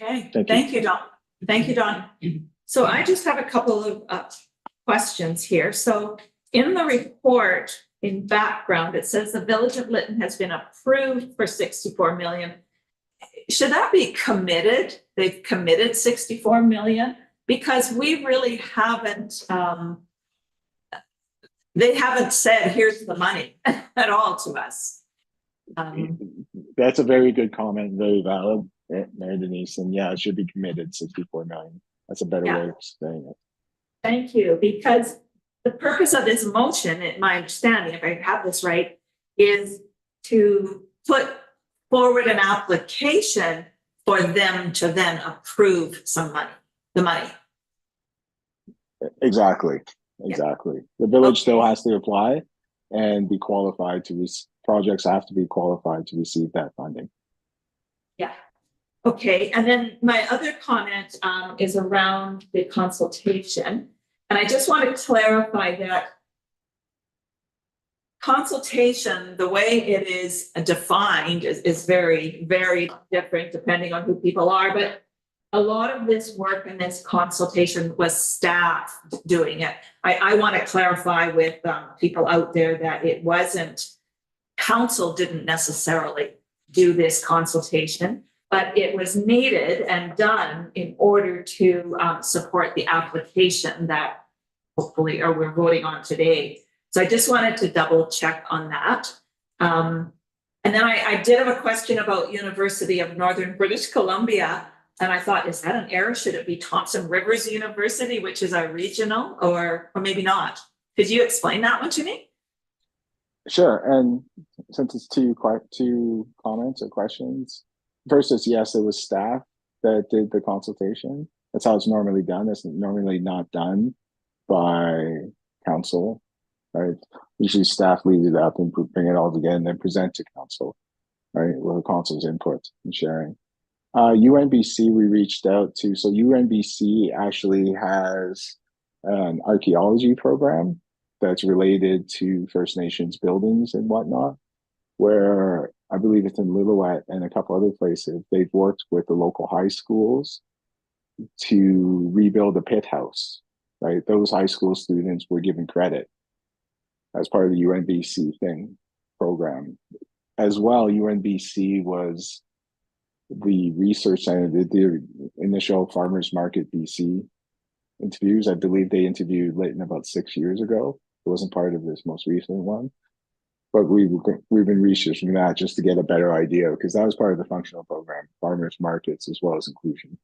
Okay, Thank you. thank you, Don. Thank you, Don. So I just have a couple of questions here. So in the report, in background, it says the Village of Lytton has been approved for 64 million. Should that be committed? They've committed 64 million? Because we really haven't, they haven't said, here's the money at all to us. That's a very good comment, very valid, Mary Denise. And yeah, it should be committed 64 million. That's a better way of saying it. Thank you, because the purpose of this motion, in my understanding, if I have this right, is to put forward an application for them to then approve some money, the money. Exactly. The village still has to apply and be qualified to projects have to be qualified to receive that funding. Yeah. Okay, and then my other comment is around the consultation. And I just want to clarify that consultation, the way it is defined is very, very different depending on who people are. But a lot of this work in this consultation was staff doing it. I want to clarify with people out there that it wasn't, council didn't necessarily do this consultation, but it was needed and done in order to support the application that hopefully, or we're voting on today. So I just wanted to double check on that. And then I did have a question about University of Northern British Columbia. And I thought, is that an error? Should it be Thompson Rivers University, which is our regional, or maybe not? Could you explain that one to me? Sure. And since it's two comments or questions, first is yes, it was staff that did the consultation. That's how it's normally done. It's normally not done by council, right? Usually staff leads it up and bring it all together and then present to council, right? With council's input and sharing. UNBC we reached out to. So UNBC actually has an archaeology program that's related to First Nations buildings and whatnot, where I believe it's in Lillooet and a couple other places. They've worked with the local high schools to rebuild a pit house, right? Those high school students were given credit as part of the UNBC program. As well, UNBC was the research center did the initial Farmers Market BC interviews. I believe they interviewed Lytton about 6 years ago. It wasn't part of this most recent one, but we've been researching that just to get a better idea, because that was part of the functional program, farmers markets, as well as inclusion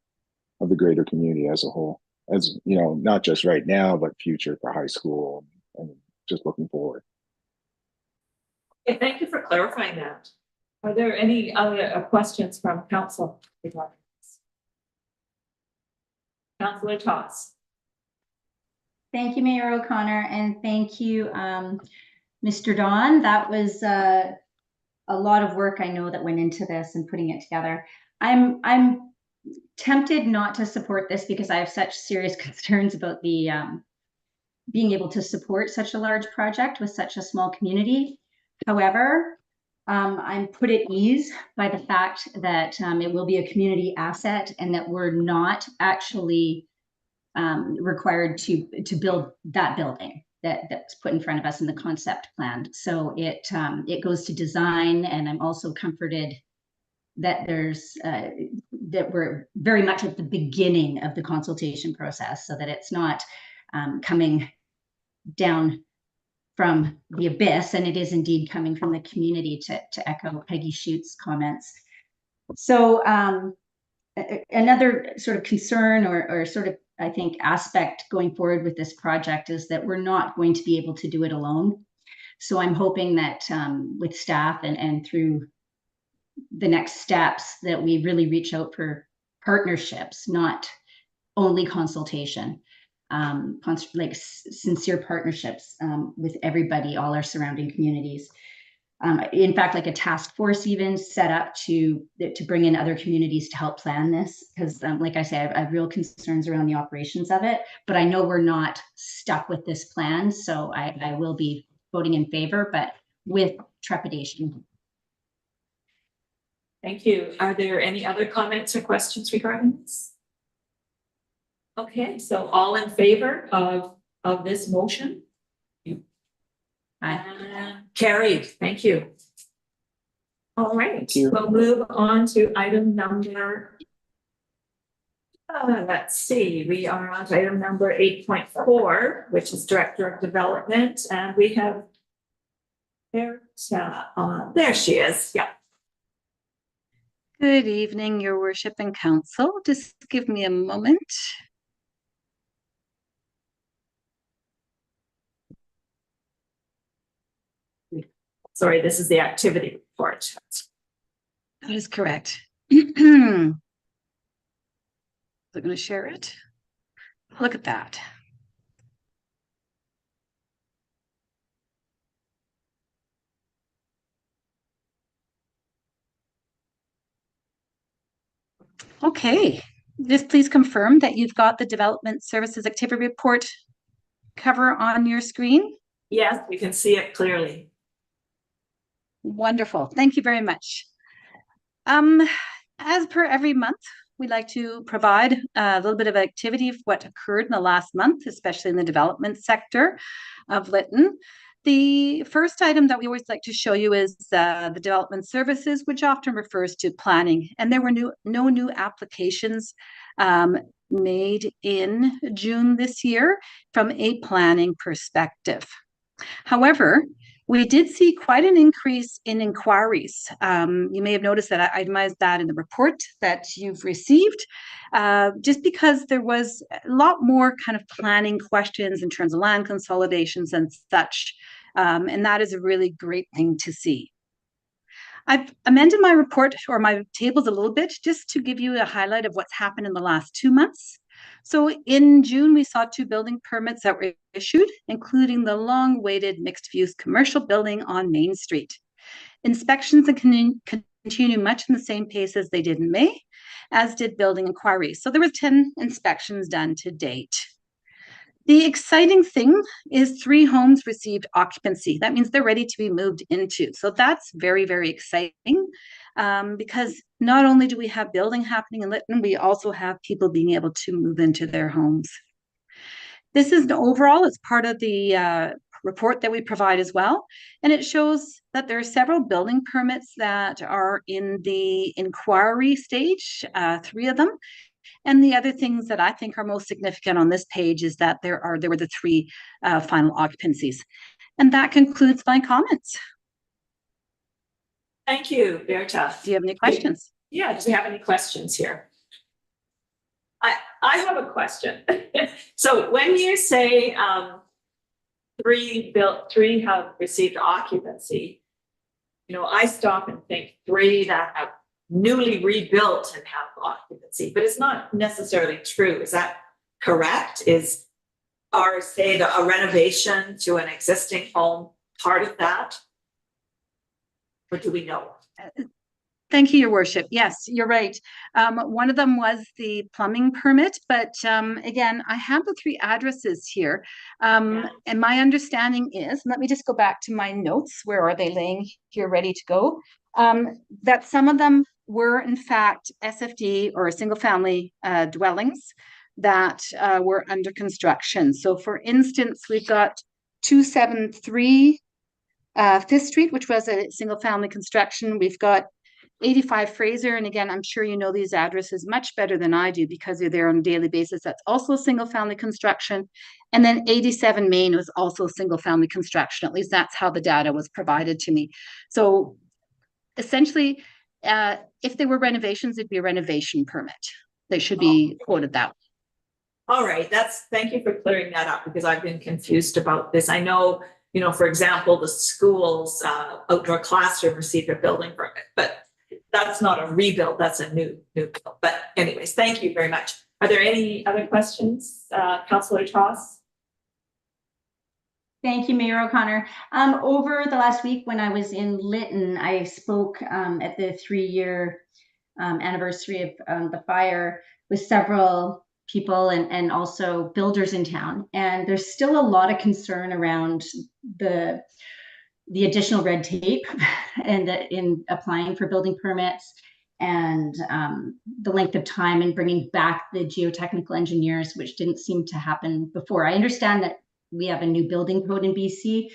of the greater community as a whole, as you know, not just right now, but future for high school and just looking forward. Okay, thank you for clarifying that. Are there any other questions from council? Councillor Toss. Thank you, Mayor O'Connor, and thank you, Mr. Don. That was a lot of work I know that went into this and putting it together. I'm tempted not to support this because I have such serious concerns about the being able to support such a large project with such a small community. However, I'm put at ease by the fact that it will be a community asset and that we're not actually required to build that building that's put in front of us in the concept plan. So it goes to design, and I'm also comforted that that we're very much at the beginning of the consultation process, so that it's not coming down from the abyss, and it is indeed coming from the community, to echo Peggy Schute's comments. So another sort of concern or sort of, I think, aspect going forward with this project is that we're not going to be able to do it alone. So I'm hoping that with staff and through the next steps that we really reach out for partnerships, not only consultation. Like sincere partnerships with everybody, all our surrounding communities. in fact, like a task force even set up to bring in other communities to help plan this. Because like I say, I have real concerns around the operations of it, but I know we're not stuck with this plan. So I will be voting in favor, but with trepidation. Thank you. Are there any other comments or questions regarding this? Okay, so all in favor of this motion? Carried. Thank you. All right, we'll move on to item number. Let's see, we are on to item number 8.4, which is Director of Development, and we have there she is. Yeah. Good evening, Your Worship and Council. Just give me a moment. Sorry, this is the activity report. That is correct. I'm going to share it. Look at that. Okay, just please confirm that you've got the Development Services Activity Report cover on your screen. Yes, we can see it clearly. Wonderful. Thank you very much. As per every month, we like to provide a little bit of activity of what occurred in the last month, especially in the development sector of Lytton. The first item that we always like to show you is the development services, which often refers to planning. And there were no new applications made in June this year from a planning perspective. However, we did see quite an increase in inquiries. You may have noticed that I itemized that in the report that you've received, just because there was a lot more kind of planning questions in terms of land consolidations and such. And that is a really great thing to see. I've amended my report or my tables a little bit just to give you a highlight of what's happened in the last 2 months. So in June, we saw 2 building permits that were issued, including the long-awaited mixed-use commercial building on Main Street. Inspections continue much in the same pace as they did in May, as did building inquiries. So there were 10 inspections done to date. The exciting thing is 3 homes received occupancy. That means they're ready to be moved into. So that's very, very exciting because not only do we have building happening in Lytton, we also have people being able to move into their homes. This is overall, it's part of the report that we provide as well. And it shows that there are several building permits that are in the inquiry stage, 3 of them. And the other things that I think are most significant on this page is that there were the 3 final occupancies. And that concludes my comments. Thank you, Berta. Do you have any questions? Yeah, do we have any questions here? I have a question. So when you say 3 have received occupancy, I stop and think 3 that have newly rebuilt and have occupancy, but it's not necessarily true. Is that correct? Say a renovation to an existing home part of that? Or do we know? Thank you, Your Worship. Yes, you're right. One of them was the plumbing permit, but again, I have the 3 addresses here. And my understanding is, let me just go back to my notes. Where are they laying here ready to go? That some of them were in fact SFD or single family dwellings that were under construction. So for instance, we've got 273 5th Street, which was a single family construction. We've got 85 Fraser, and again, I'm sure you know these addresses much better than I do because you're there on a daily basis. That's also single family construction. And then 87 Main was also single family construction. At least that's how the data was provided to me. So essentially, if they were renovations, it'd be a renovation permit. They should be quoted that way. All right, thank you for clearing that up because I've been confused about this. I know, for example, the school's outdoor classroom received a building permit, but that's not a rebuild, that's a new build. But anyways, thank you very much. Are there any other questions, Councillor Toss? Thank you, Mayor O'Connor. Over the last week when I was in Lytton, I spoke at the 3-year anniversary of the fire with several people and also builders in town. And there's still a lot of concern around the additional red tape and in applying for building permits and the length of time and bringing back the geotechnical engineers, which didn't seem to happen before. I understand that we have a new building code in BC,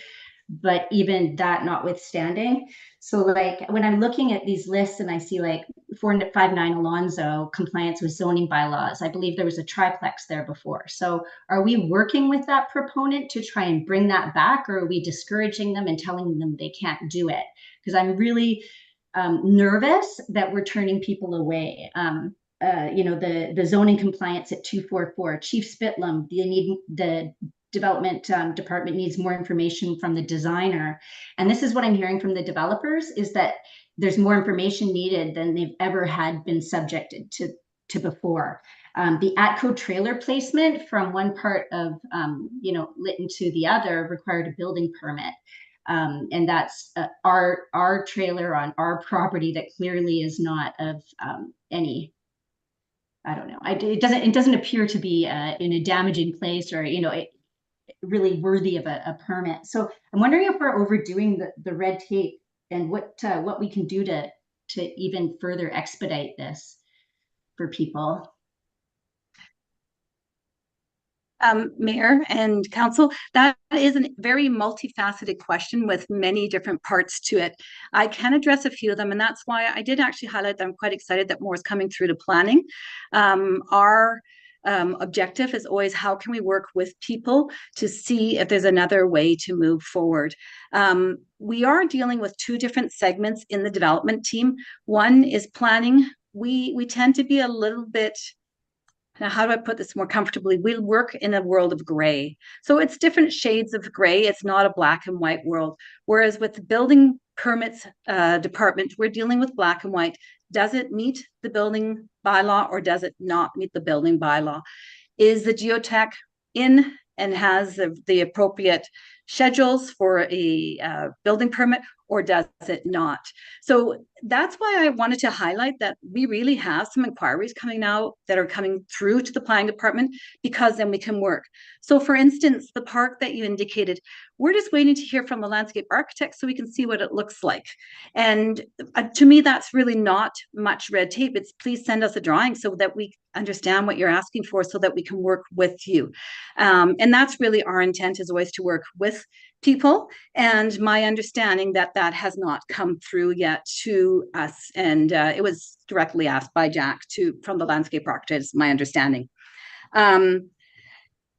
but even that notwithstanding. So like when I'm looking at these lists and I see like 459 Alonzo compliance with zoning bylaws, I believe there was a triplex there before. So are we working with that proponent to try and bring that back, or are we discouraging them and telling them they can't do it? Because I'm really nervous that we're turning people away. The zoning compliance at 244, Chief Spitlam, the development department needs more information from the designer. And this is what I'm hearing from the developers, is that there's more information needed than they've ever had been subjected to before. The ATCO trailer placement from one part of Lytton to the other required a building permit. And that's our trailer on our property that clearly is not of any, I don't know. It doesn't appear to be in a damaging place, or really worthy of a permit. So I'm wondering if we're overdoing the red tape and what we can do to even further expedite this for people. Mayor and Council, that is a very multifaceted question with many different parts to it. I can address a few of them, and that's why I did actually highlight that I'm quite excited that more is coming through to planning. Our objective is always, how can we work with people to see if there's another way to move forward? We are dealing with two different segments in the development team. One is planning. We tend to be a little bit, now, how do I put this more comfortably? We work in a world of gray. So it's different shades of gray. It's not a black and white world. Whereas with the building permits department, we're dealing with black and white. Does it meet the building bylaw or does it not meet the building bylaw? Is the geotech in and has the appropriate schedules for a building permit, or does it not? So that's why I wanted to highlight that we really have some inquiries coming now that are coming through to the planning department, because then we can work. So for instance, the park that you indicated, we're just waiting to hear from the landscape architect so we can see what it looks like. And to me, that's really not much red tape. It's please send us a drawing so that we understand what you're asking for, so that we can work with you. And that's really our intent, is always to work with people. And my understanding that has not come through yet to us. And it was directly asked by Jack from the landscape architect, is my understanding.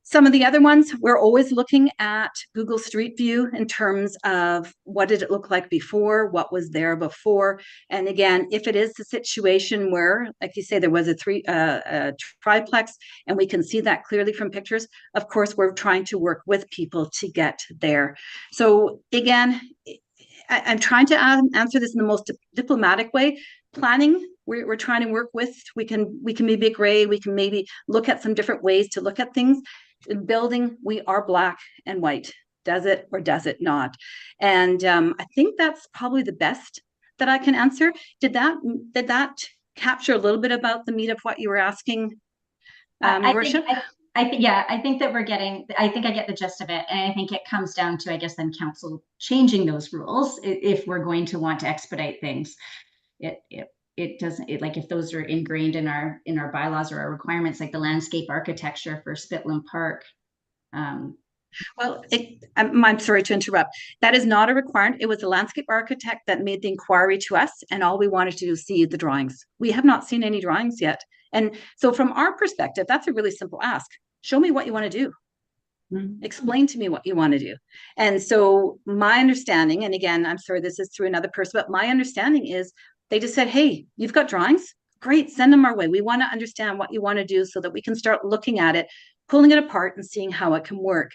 Some of the other ones, we're always looking at Google Street View in terms of what did it look like before, what was there before. And again, if it is the situation where, like you say, there was a triplex and we can see that clearly from pictures, of course, we're trying to work with people to get there. So again, I'm trying to answer this in the most diplomatic way. Planning, we're trying to work with, we can maybe gray, we can maybe look at some different ways to look at things. In building, we are black and white. Does it or does it not? And I think that's probably the best that I can answer. Did that capture a little bit about the meat of what you were asking, Worship? I think that I think I get the gist of it. And I think it comes down to, I guess, then council changing those rules if we're going to want to expedite things. It doesn't, like if those are ingrained in our bylaws or our requirements, like the landscape architecture for Spitlam Park. Well, I'm sorry to interrupt. That is not a requirement. It was the landscape architect that made the inquiry to us, and all we wanted to do is see the drawings. We have not seen any drawings yet. And so from our perspective, that's a really simple ask. Show me what you want to do. Explain to me what you want to do. And so my understanding, and again, I'm sorry, this is through another person, but my understanding is they just said, hey, you've got drawings? Great, send them our way. We want to understand what you want to do so that we can start looking at it, pulling it apart and seeing how it can work.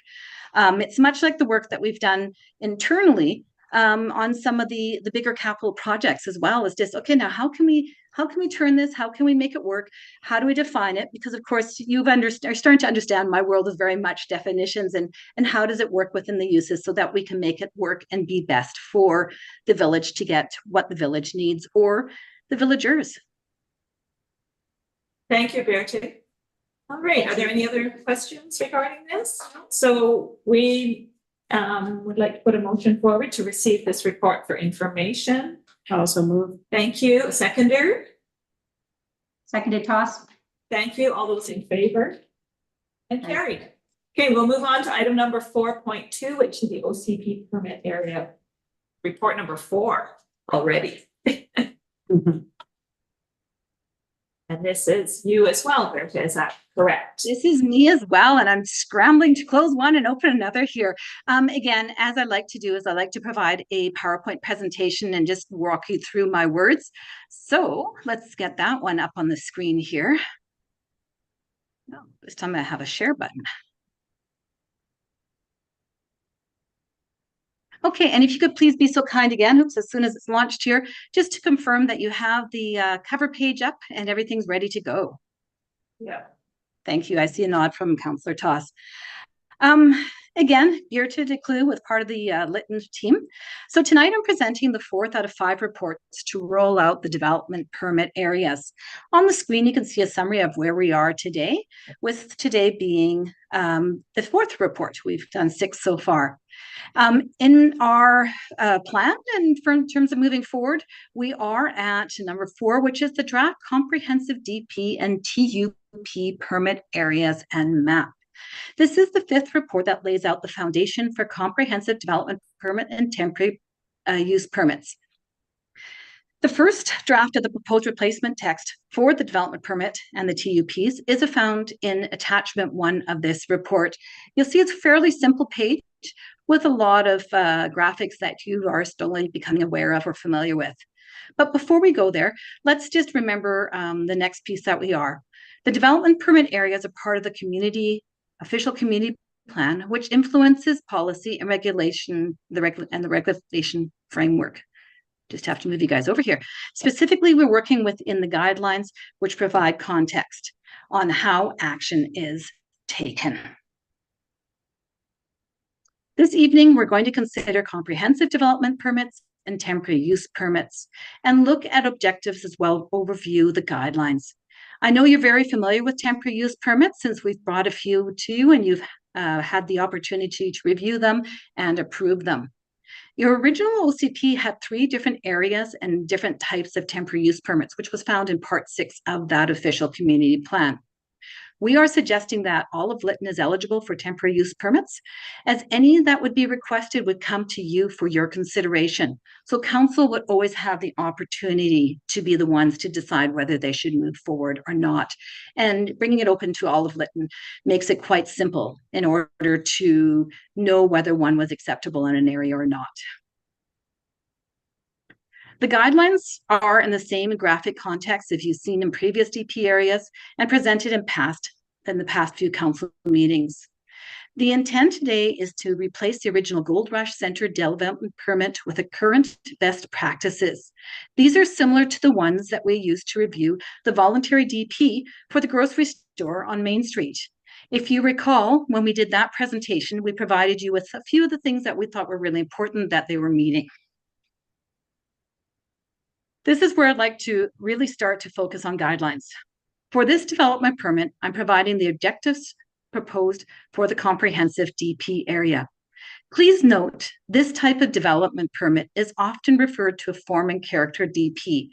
It's much like the work that we've done internally on some of the bigger capital projects as well. Is just, okay, now how can we turn this? How can we make it work? How do we define it? Because of course are starting to understand my world is very much definitions and how does it work within the uses so that we can make it work and be best for the village to get what the village needs or the villagers. Thank you, Bertie. All right, are there any other questions regarding this? So we would like to put a motion forward to receive this report for information. Also move. Thank you. Seconder? Seconded, Toss. Thank you. All those in favor? And carried. Okay, we'll move on to item number 4.2, which is the OCP permit area. Report number 4 already. And this is you as well, Berta, is that correct? This is me as well, and I'm scrambling to close one and open another here. Again, as I like to do is I like to provide a PowerPoint presentation and just walk you through my words. So let's get that one up on the screen here. Oh, this time I have a share button. Okay, and if you could please be so kind again, oops, as soon as it's launched here, just to confirm that you have the cover page up and everything's ready to go. Yeah. Thank you. I see a nod from Councillor Toss. Again, Geertje de Clue with part of the Lytton team. So tonight I'm presenting the 4th out of 5 reports to roll out the development permit areas. On the screen, you can see a summary of where we are today, with today being the 4th report. We've done 6 so far. In our plan and in terms of moving forward, we are at number 4, which is the draft comprehensive DP and TUP permit areas and map. This is the 5th report that lays out the foundation for comprehensive development permit and temporary use permits. The first draft of the proposed replacement text for the development permit and the TUPs is found in attachment 1 of this report. You'll see it's a fairly simple page with a lot of graphics that you are slowly becoming aware of or familiar with. But before we go there, let's just remember the next piece that we are. The development permit areas are part of the official community plan, which influences policy and regulation, the regulation framework. Just have to move you guys over here. Specifically, we're working within the guidelines, which provide context on how action is taken. This evening, we're going to consider comprehensive development permits and temporary use permits and look at objectives as well, overview the guidelines. I know you're very familiar with temporary use permits since we've brought a few to you and you've had the opportunity to review them and approve them. Your original OCP had 3 different areas and different types of temporary use permits, which was found in part 6 of that official community plan. We are suggesting that all of Lytton is eligible for temporary use permits, as any that would be requested would come to you for your consideration. So council would always have the opportunity to be the ones to decide whether they should move forward or not. And bringing it open to all of Lytton makes it quite simple in order to know whether one was acceptable in an area or not. The guidelines are in the same graphic context as you've seen in previous DP areas and presented in the past few council meetings. The intent today is to replace the original Gold Rush Center development permit with the current best practices. These are similar to the ones that we used to review the voluntary DP for the grocery store on Main Street. If you recall, when we did that presentation, we provided you with a few of the things that we thought were really important that they were meeting. This is where I'd like to really start to focus on guidelines. For this development permit, I'm providing the objectives proposed for the comprehensive DP area. Please note, this type of development permit is often referred to a form and character DP.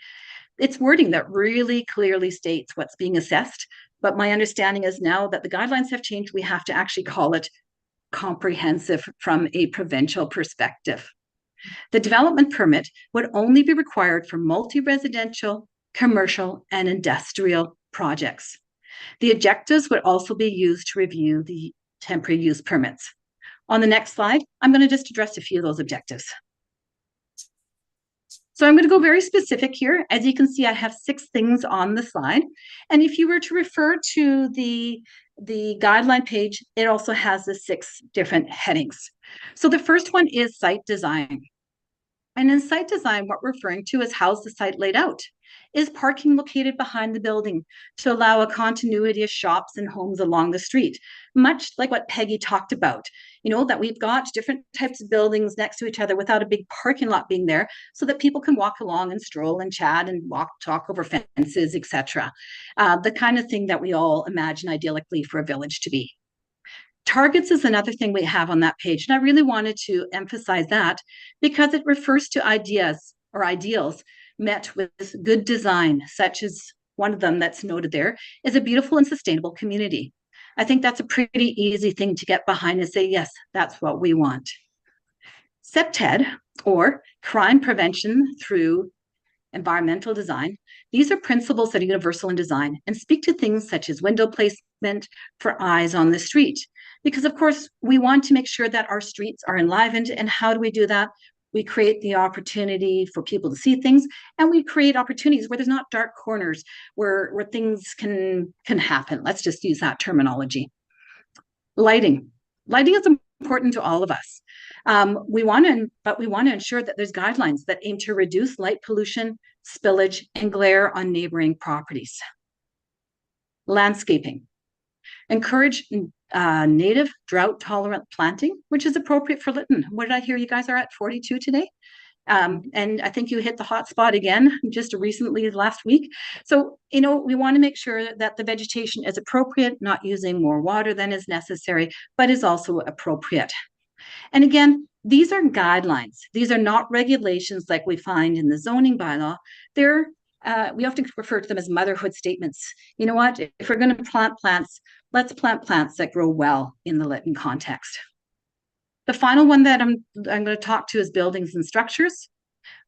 It's wording that really clearly states what's being assessed, but my understanding is now that the guidelines have changed, we have to actually call it comprehensive from a provincial perspective. The development permit would only be required for multi-residential, commercial, and industrial projects. The objectives would also be used to review the temporary use permits. On the next slide, I'm going to just address a few of those objectives. So I'm going to go very specific here. As you can see, I have 6 things on the slide. And if you were to refer to the guideline page, it also has the 6 different headings. So the first one is site design. And in site design, what we're referring to is how's the site laid out? Is parking located behind the building to allow a continuity of shops and homes along the street? Much like what Peggy talked about, that we've got different types of buildings next to each other without a big parking lot being there so that people can walk along and stroll and chat and talk over fences, etc. The kind of thing that we all imagine idyllically for a village to be. Targets is another thing we have on that page. And I really wanted to emphasize that because it refers to ideas or ideals met with good design, such as one of them that's noted there is a beautiful and sustainable community. I think that's a pretty easy thing to get behind and say, yes, that's what we want. CPTED, or crime prevention through environmental design. These are principles that are universal in design and speak to things such as window placement for eyes on the street. Because of course, we want to make sure that our streets are enlivened. And how do we do that? We create the opportunity for people to see things, and we create opportunities where there's not dark corners where things can happen. Let's just use that terminology. Lighting. Lighting is important to all of us. We want to ensure that there's guidelines that aim to reduce light pollution, spillage, and glare on neighboring properties. Landscaping. Encourage native drought-tolerant planting, which is appropriate for Lytton. What did I hear? You guys are at 42 today? And I think you hit the hot spot again just recently last week. So, we want to make sure that the vegetation is appropriate, not using more water than is necessary, but is also appropriate. And again, these are guidelines. These are not regulations like we find in the zoning bylaw. We often refer to them as motherhood statements. You know what? If we're going to plant plants, let's plant plants that grow well in the Lytton context. The final one that I'm going to talk to is buildings and structures.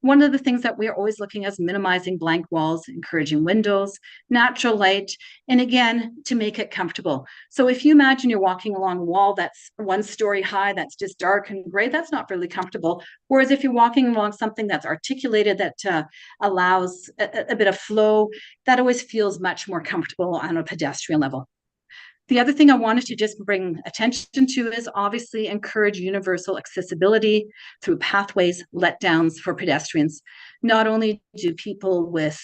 One of the things that we're always looking at is minimizing blank walls, encouraging windows, natural light, and again, to make it comfortable. So if you imagine you're walking along a wall that's 1 story high, that's just dark and gray, that's not really comfortable. Whereas if you're walking along something that's articulated, that allows a bit of flow, that always feels much more comfortable on a pedestrian level. The other thing I wanted to just bring attention to is obviously encourage universal accessibility through pathways, letdowns for pedestrians. Not only do people with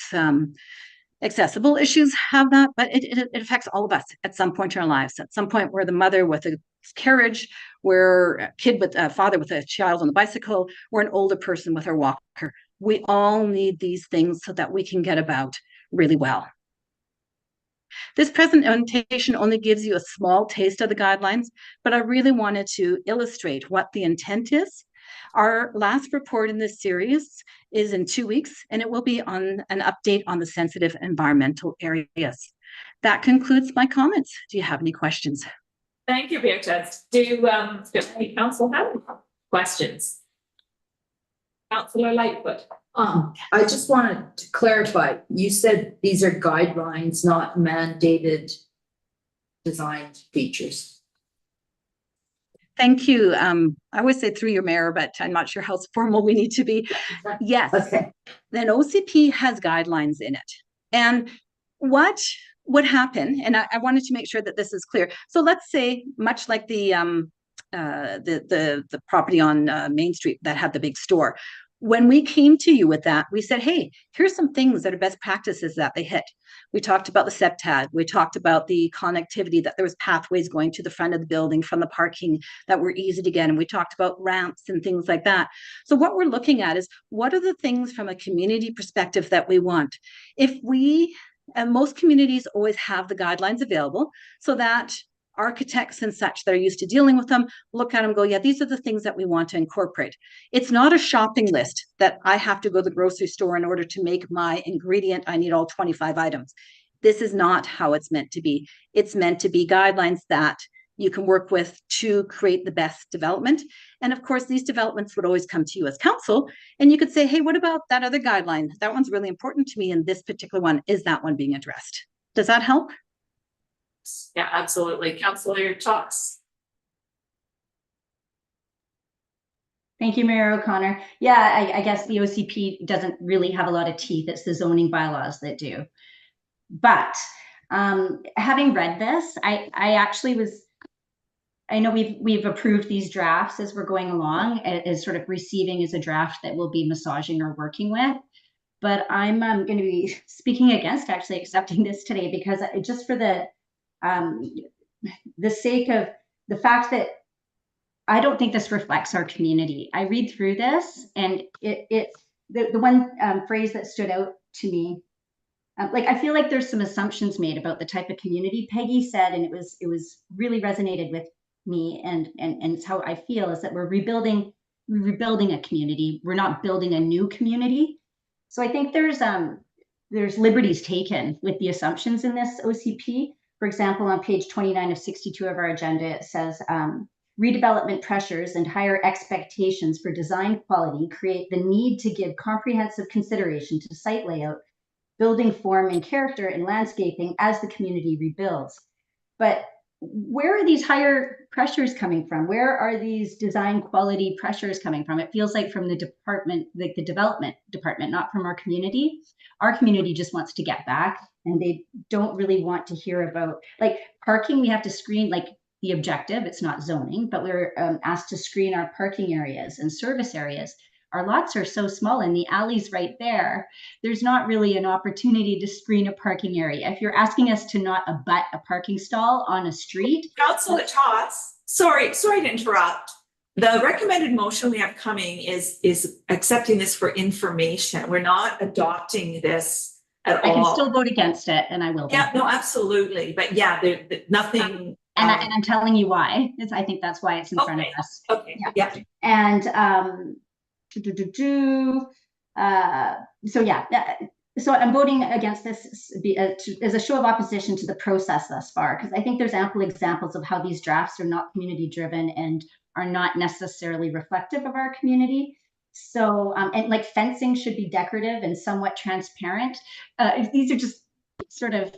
accessible issues have that, but it affects all of us at some point in our lives. At some point, we're the mother with a carriage, we're a kid with a father with a child on the bicycle, we're an older person with our walker. We all need these things so that we can get about really well. This presentation only gives you a small taste of the guidelines, but I really wanted to illustrate what the intent is. Our last report in this series is in 2 weeks, and it will be on an update on the sensitive environmental areas. That concludes my comments. Do you have any questions? Thank you, Beatrice. Do any council have questions? Councillor Lightfoot. I just wanted to clarify, you said these are guidelines, not mandated design features. Thank you. I always say through your mayor, but I'm not sure how formal we need to be. Yes. Okay. Then OCP has guidelines in it. And what would happen, and I wanted to make sure that this is clear. So let's say, much like the property on Main Street that had the big store, when we came to you with that, we said, hey, here's some things that are best practices that they hit. We talked about the CPTED. We talked about the connectivity, that there was pathways going to the front of the building from the parking that were easy to get. And we talked about ramps and things like that. So what we're looking at is, what are the things from a community perspective that we want? And most communities always have the guidelines available so that architects and such that are used to dealing with them look at them and go, yeah, these are the things that we want to incorporate. It's not a shopping list that I have to go to the grocery store in order to make my ingredient. I need all 25 items. This is not how it's meant to be. It's meant to be guidelines that you can work with to create the best development. And of course, these developments would always come to you as council, and you could say, hey, what about that other guideline? That one's really important to me, and this particular one, is that one being addressed? Does that help? Yeah, absolutely. Councillor Talks. Thank you, Mayor O'Connor. Yeah, I guess the OCP doesn't really have a lot of teeth. It's the zoning bylaws that do. But having read this, I actually was I know we've approved these drafts as we're going along, as sort of receiving as a draft that we'll be massaging or working with. But I'm going to be speaking against actually accepting this today, because just for the sake of the fact that I don't think this reflects our community. I read through this, and the one phrase that stood out to me, like, I feel like there's some assumptions made about the type of community Peggy said, and it was really resonated with me, and it's how I feel, is that we're rebuilding a community. We're not building a new community. So I think there's liberties taken with the assumptions in this OCP. For example, on page 29 of 62 of our agenda, it says redevelopment pressures and higher expectations for design quality create the need to give comprehensive consideration to site layout, building form and character, and landscaping as the community rebuilds. But where are these higher pressures coming from? Where are these design quality pressures coming from? It feels like from the department, like the development department, not from our community. Our community just wants to get back, and they don't really want to hear about, like, parking. We have to screen, like, the objective, it's not zoning, but we're asked to screen our parking areas and service areas. Our lots are so small, and the alley's right there. There's not really an opportunity to screen a parking area. If you're asking us to not abut a parking stall on a street. Councillor Tots, sorry to interrupt. The recommended motion we have coming is accepting this for information. We're not adopting this at all. I can still vote against it, and I will. Yeah, no, absolutely. But yeah, nothing. And I'm telling you why. I think that's why it's in front of us. Okay. Yeah. And so I'm voting against this as a show of opposition to the process thus far, because I think there's ample examples of how these drafts are not community driven and are not necessarily reflective of our community. So, and like fencing should be decorative and somewhat transparent. These are just sort of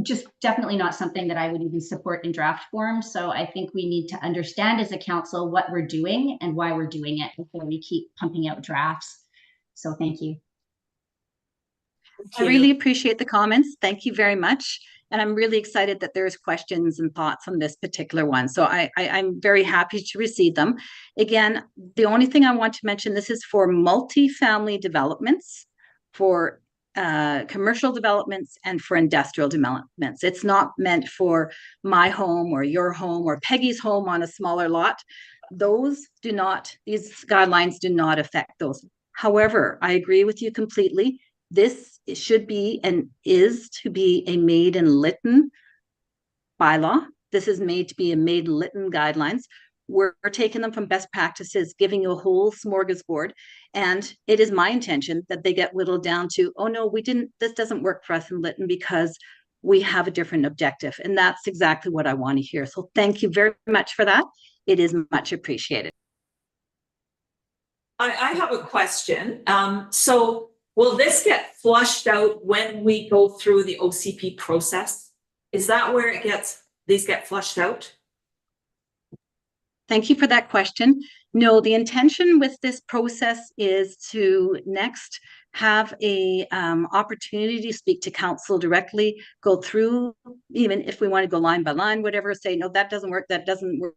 just definitely not something that I would even support in draft form. So I think we need to understand as a council what we're doing and why we're doing it before we keep pumping out drafts. So thank you. I really appreciate the comments. Thank you very much. And I'm really excited that there's questions and thoughts on this particular one. So I'm very happy to receive them. Again, the only thing I want to mention, this is for multifamily developments, for commercial developments, and for industrial developments. It's not meant for my home or your home or Peggy's home on a smaller lot. These guidelines do not affect those. However, I agree with you completely. This should be and is to be a made in Lytton bylaw. This is made to be a made in Lytton guidelines. We're taking them from best practices, giving you a whole smorgasbord. And it is my intention that they get whittled down to, oh no, this doesn't work for us in Lytton because we have a different objective. And that's exactly what I want to hear. So thank you very much for that. It is much appreciated. I have a question. So will this get flushed out when we go through the OCP process? Is that where these get flushed out? Thank you for that question. No, the intention with this process is to next have a opportunity to speak to council directly, go through, even if we want to go line by line, whatever, say, no, that doesn't work, that doesn't work,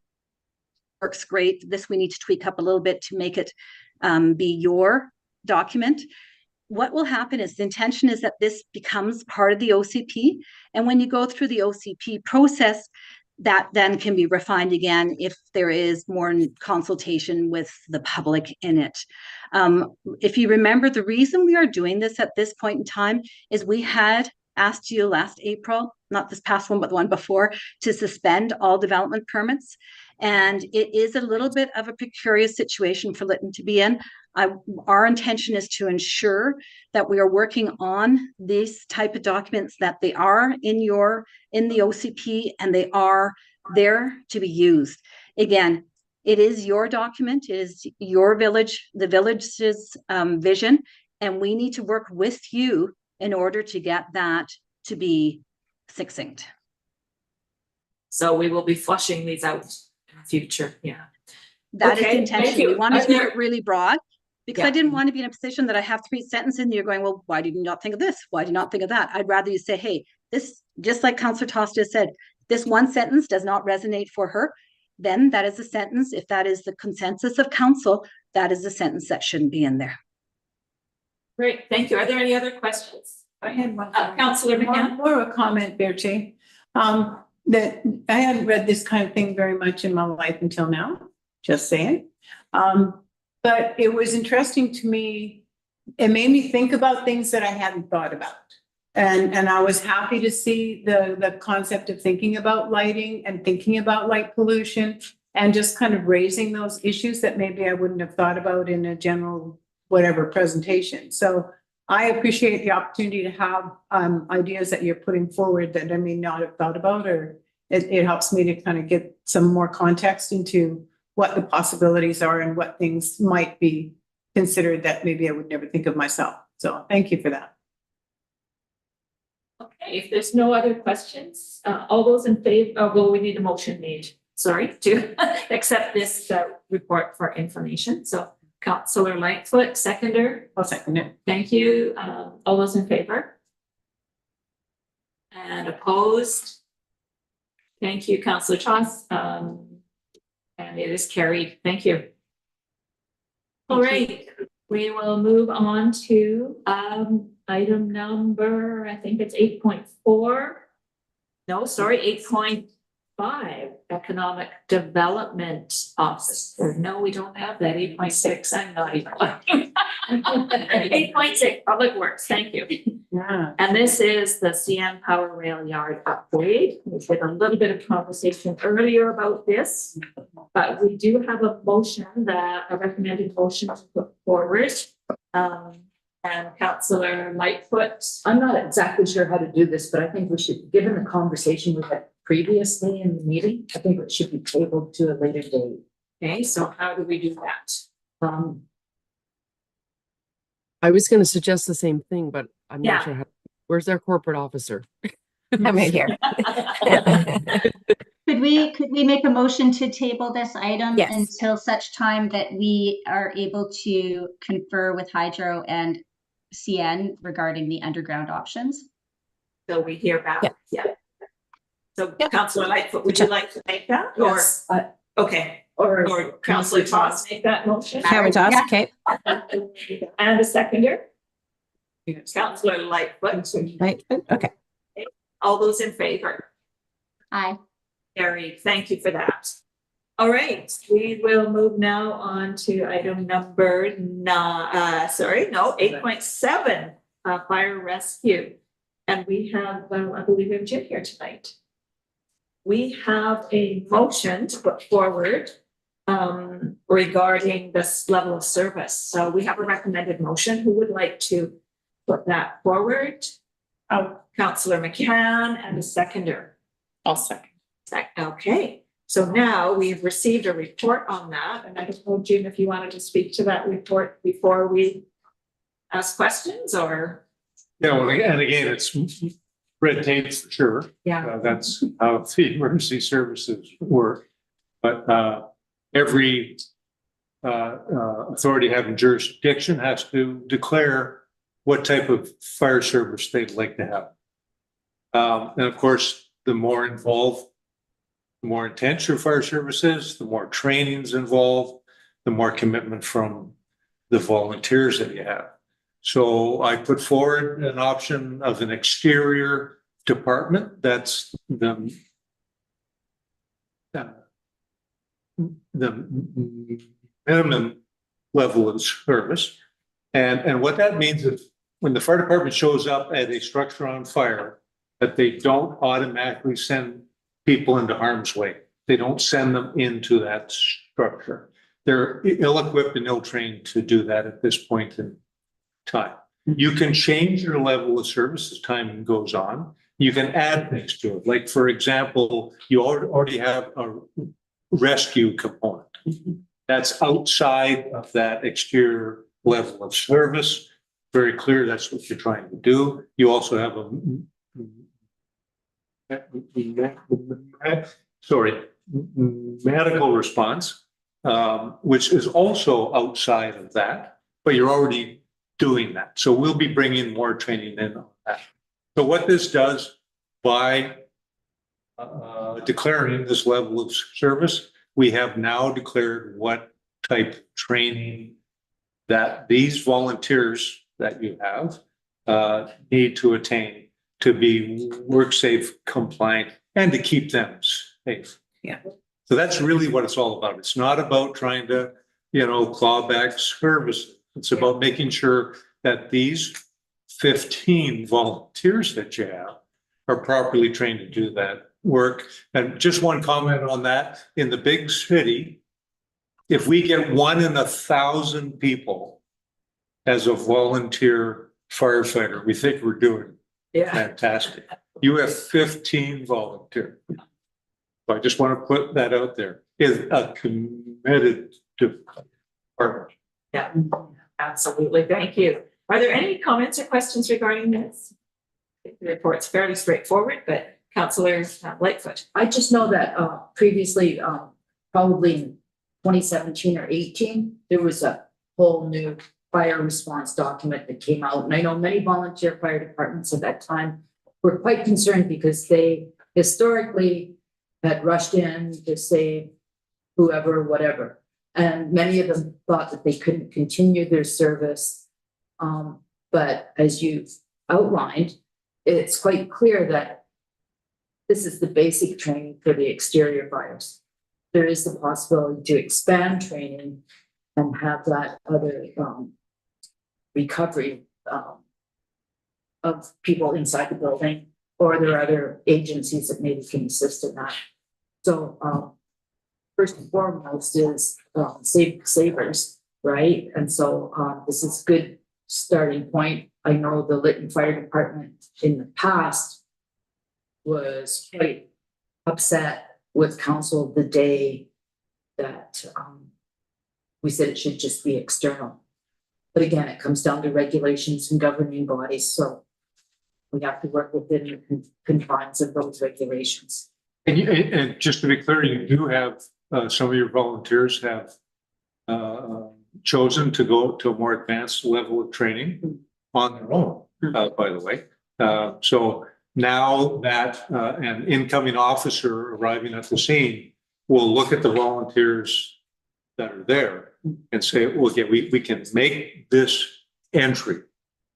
works great. This we need to tweak up a little bit to make it be your document. What will happen is the intention is that this becomes part of the OCP. And when you go through the OCP process, that then can be refined again if there is more consultation with the public in it. If you remember, the reason we are doing this at this point in time is we had asked you last April, not this past one, but the one before, to suspend all development permits. And it is a little bit of a precarious situation for Lytton to be in. Our intention is to ensure that we are working on these type of documents, that they are in the OCP and they are there to be used. Again, it is your document, it is your village, the village's vision, and we need to work with you in order to get that to be succinct. So we will be flushing these out in the future. Yeah. That is the intention. We want to keep it really broad, because I didn't want to be in a position that I have 3 sentences and you're going, well, why did you not think of this? Why did you not think of that? I'd rather you say, hey, this, just like Councillor Tosta said, this one sentence does not resonate for her. then that is a sentence. If that is the consensus of council, that is the sentence that shouldn't be in there. Great, thank you. Are there any other questions? I had one. Councillor McCann? More of a comment, Bertie. That I hadn't read this kind of thing very much in my life until now, just saying. But it was interesting to me. It made me think about things that I hadn't thought about. And I was happy to see the concept of thinking about lighting and thinking about light pollution and just kind of raising those issues that maybe I wouldn't have thought about in a general whatever presentation. So I appreciate the opportunity to have ideas that you're putting forward that I may not have thought about, or it helps me to kind of get some more context into what the possibilities are and what things might be considered that maybe I would never think of myself. So thank you for that. Okay, if there's no other questions, all those in favor, well, we need a motion made, sorry, to accept this report for information. So Councillor Lightfoot, seconder. I'll second it. Thank you. All those in favor? And opposed? Thank you, Councillor Toss. And it is carried. Thank you. All right, we will move on to item number, I think it's 8.4. No, sorry, 8.5, Economic Development Officer. No, we don't have that. 8.6, I'm not even. 8.6, Public Works, thank you. Yeah. And this is the CN Power Rail Yard upgrade. We had a little bit of conversation earlier about this, but we do have a motion a recommended motion to put forward. And Councillor Lightfoot. I'm not exactly sure how to do this, but I think we should, given the conversation we had previously in the meeting, I think it should be tabled to a later date. Okay, so how do we do that? I was going to suggest the same thing, but I'm Yeah. not sure how. Where's our corporate officer? I'm right here. Could we make a motion to table this item Yes. until such time that we are able to confer with Hydro and CN regarding the underground options? So we hear back. Yeah. So Yeah. Councillor Lightfoot, would you like to make that? Yes, Okay, or Councillor Toss make that motion? Cameron Toss, Yeah. okay. And a seconder, Yes. Councillor Lightfoot. Right, okay. All those in favor? Aye. Carried. Thank you for that. All right, we will move now on to item number 8.7, fire rescue. And we have, I believe we have Jim here tonight. We have a motion to put forward regarding this level of service. So we have a recommended motion. Who would like to put that forward? Councillor McCann and a seconder. I'll second. Okay, so now we've received a report on that, and I don't know, Jim, if you wanted to speak to that report before we ask questions, or? Yeah, well, and again, it's red tape for sure. Yeah. That's how the emergency services work. But every authority having jurisdiction has to declare what type of fire service they'd like to have. And of course, the more involved, the more intense your fire service is, the more training's involved, the more commitment from the volunteers that you have. So I put forward an option of an exterior department. That's the minimum level of service. And what that means is when the fire department shows up at a structure on fire, that they don't automatically send people into harm's way. They don't send them into that structure. They're ill-equipped and ill-trained to do that at this point in time. You can change your level of service as time goes on. You can add things to it. Like, for example, you already have a rescue component. That's outside of that exterior level of service. Very clear that's what you're trying to do. You also have a medical response, which is also outside of that, but you're already doing that. So we'll be bringing more training in on that. So what this does by declaring this level of service, we have now declared what type of training that these volunteers that you have need to attain to be work safe, compliant, and to keep them safe. Yeah. So that's really what it's all about. It's not about trying to, claw back service. It's about making sure that these 15 volunteers that you have are properly trained to do that work. And just one comment on that, in the big city, if we get 1 in 1,000 people as a volunteer firefighter, we think we're doing fantastic. You have 15 volunteers. So I just want to put that out there. Is a committed department. Yeah, absolutely. Thank you. Are there any comments or questions regarding this? The report's fairly straightforward, but Councillor Lightfoot. I just know that previously, probably in 2017 or 18, there was a whole new fire response document that came out. And I know many volunteer fire departments at that time were quite concerned because they historically had rushed in to save whoever, whatever. And many of them thought that they couldn't continue their service. But as you've outlined, it's quite clear that this is the basic training for the exterior fires. There is the possibility to expand training and have that other recovery of people inside the building, or there are other agencies that maybe can assist in that. So first and foremost is savers, right? And so this is a good starting point. I know the Lytton Fire Department in the past was quite upset with council the day that we said it should just be external. But again, it comes down to regulations and governing bodies, so we have to work within the confines of those regulations. And just to be clear, you do have some of your volunteers have chosen to go to a more advanced level of training on their own, by the way. So now that an incoming officer arriving at the scene will look at the volunteers that are there and say, well, okay, we can make this entry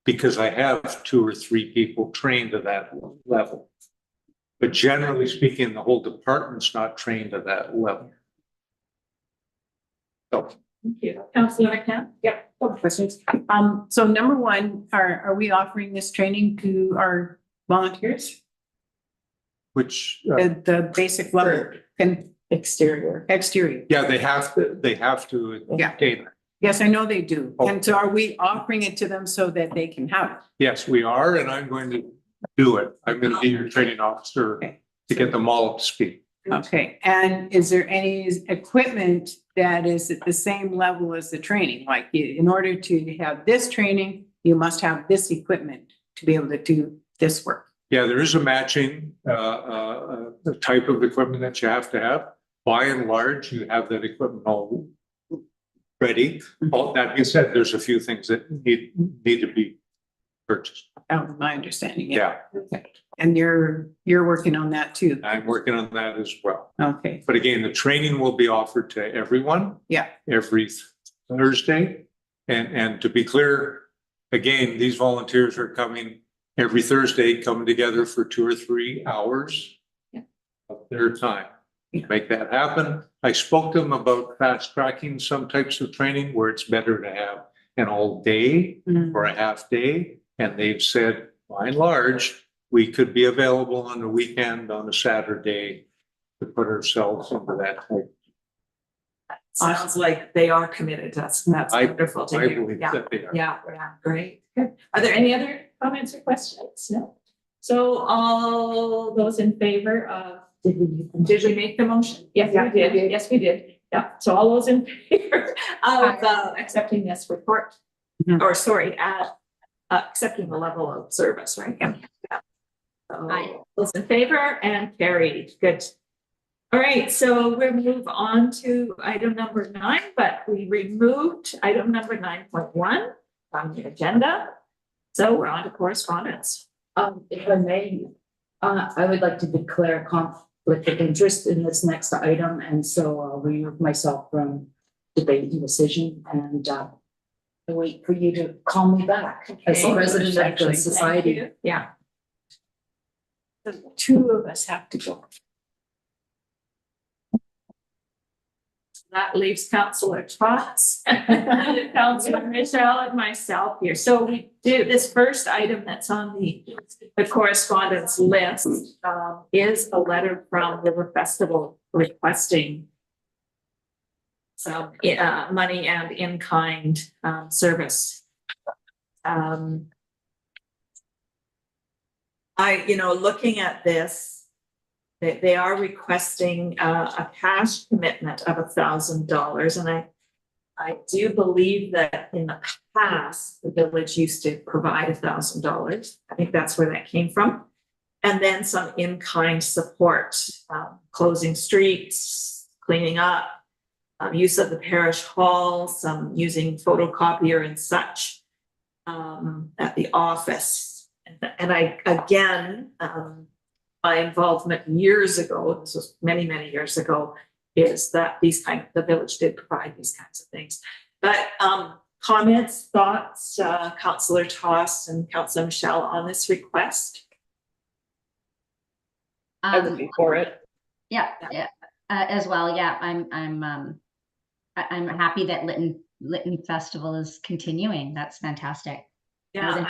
because I have 2 or 3 people trained to that level. But generally speaking, the whole department's not trained to that level. So. Thank you. Councillor McCann? Yep. Questions? So number one, are we offering this training to our volunteers? Which The basic level and Exterior. Yeah, they have to Yeah. obtain it. Yes, I know they do. Oh. And so are we offering it to them so that they can have it? Yes, we are, and I'm going to do it. I'm going to be your training officer to get them all up to speed. Okay, and is there any equipment that is at the same level as the training? Like in order to have this training, you must have this equipment to be able to do this work. Yeah, there is a matching the type of equipment that you have to have. By and large, you have that equipment all ready. All that being said, there's a few things that need to be purchased. Oh, my understanding. Yeah. Okay. And you're working on that too. I'm working on that as well. Okay. But again, the training will be offered to everyone. Yeah. Every Thursday. And to be clear, again, these volunteers are coming every Thursday, coming together for 2 or 3 hours of their time. Make that happen. I spoke to them about fast tracking some types of training where it's better to have an all day or a half day. And they've said, by and large, we could be available on the weekend, on a Saturday, to put ourselves into that type. Sounds like they are committed. That's wonderful to I hear. believe that they are. Yeah, great. Good. Are there any other comments or questions? No. So all those in favor of, did we make the motion? Yes, we did. Yes, we did. Yeah. So all those in favor of accepting this report, or sorry, accepting the level of service, right? Yeah. So those in favor and carried. Good. All right, so we'll move on to item number 9, but we removed item number 9.1 from the agenda. So we're on to correspondence. If I may, I would like to declare conflict of interest in this next item, and so I'll remove myself from debating decision and wait for you to call me back as Okay. president of the Thank society. you. Yeah. The two of us have to go. That leaves Councillor Tots, Councillor Michelle, and myself here. So we do this first item that's on the correspondence list is a letter from River Festival requesting some money and in-kind service. Looking at this, they are requesting a cash commitment of $1,000, and I do believe that in the past the village used to provide $1,000. I think that's where that came from, and then some in-kind support, closing streets, cleaning up, use of the parish hall, some using photocopier and such at the office, and I again. My involvement years ago, this was many, many years ago, is that the village did provide these kinds of things. But comments, thoughts, Councillor Toss and Councillor Michelle on this request? I would be for it. Yeah, as well. Yeah, I'm happy that Lytton Festival is continuing. That's fantastic. Yeah.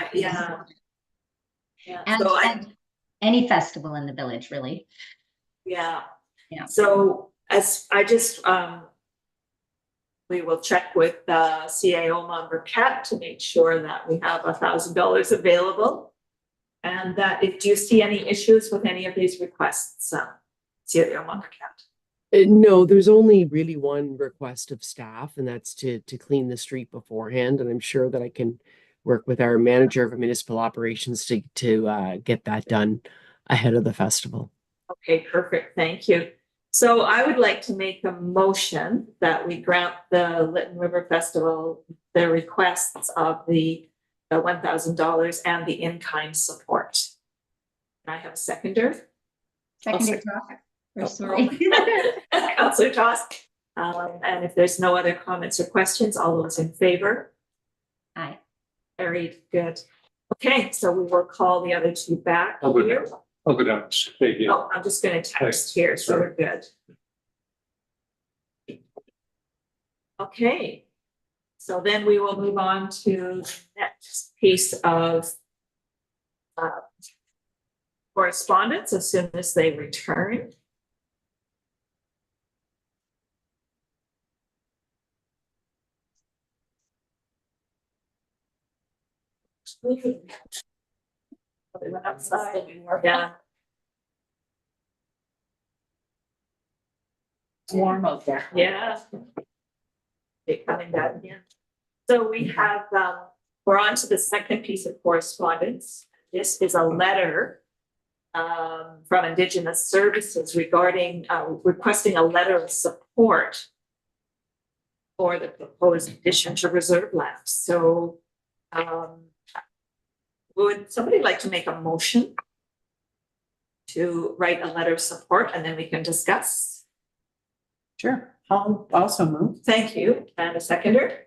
And any festival in the village, really. Yeah. Yeah. So as I just, we will check with CAO member Kat to make sure that we have $1,000 available. And that do you see any issues with any of these requests, CAO member Kat? No, there's only really one request of staff, and that's to clean the street beforehand. And I'm sure that I can work with our manager of municipal operations to get that done ahead of the festival. Okay, perfect. Thank you. So I would like to make a motion that we grant the Lytton River Festival the requests of the $1,000 and the in-kind support. Can I have a seconder? Seconded. Sorry. Councillor Toss. And if there's no other comments or questions, all those in favor? Aye. Carried. Good. Okay, so we will call the other two back here. I'll go down. Thank you. Oh, I'm just going to text here, so we're good. Okay, so then we will move on to the next piece of correspondence as soon as they return. They went outside. Yeah. It's warm out there. Yeah. They're coming back again. So we have, we're on to the second piece of correspondence. This is a letter from Indigenous Services regarding requesting a letter of support for the proposed addition to reserve land. So would somebody like to make a motion to write a letter of support, and then we can discuss? Sure. I'll also move. Thank you. And a seconder?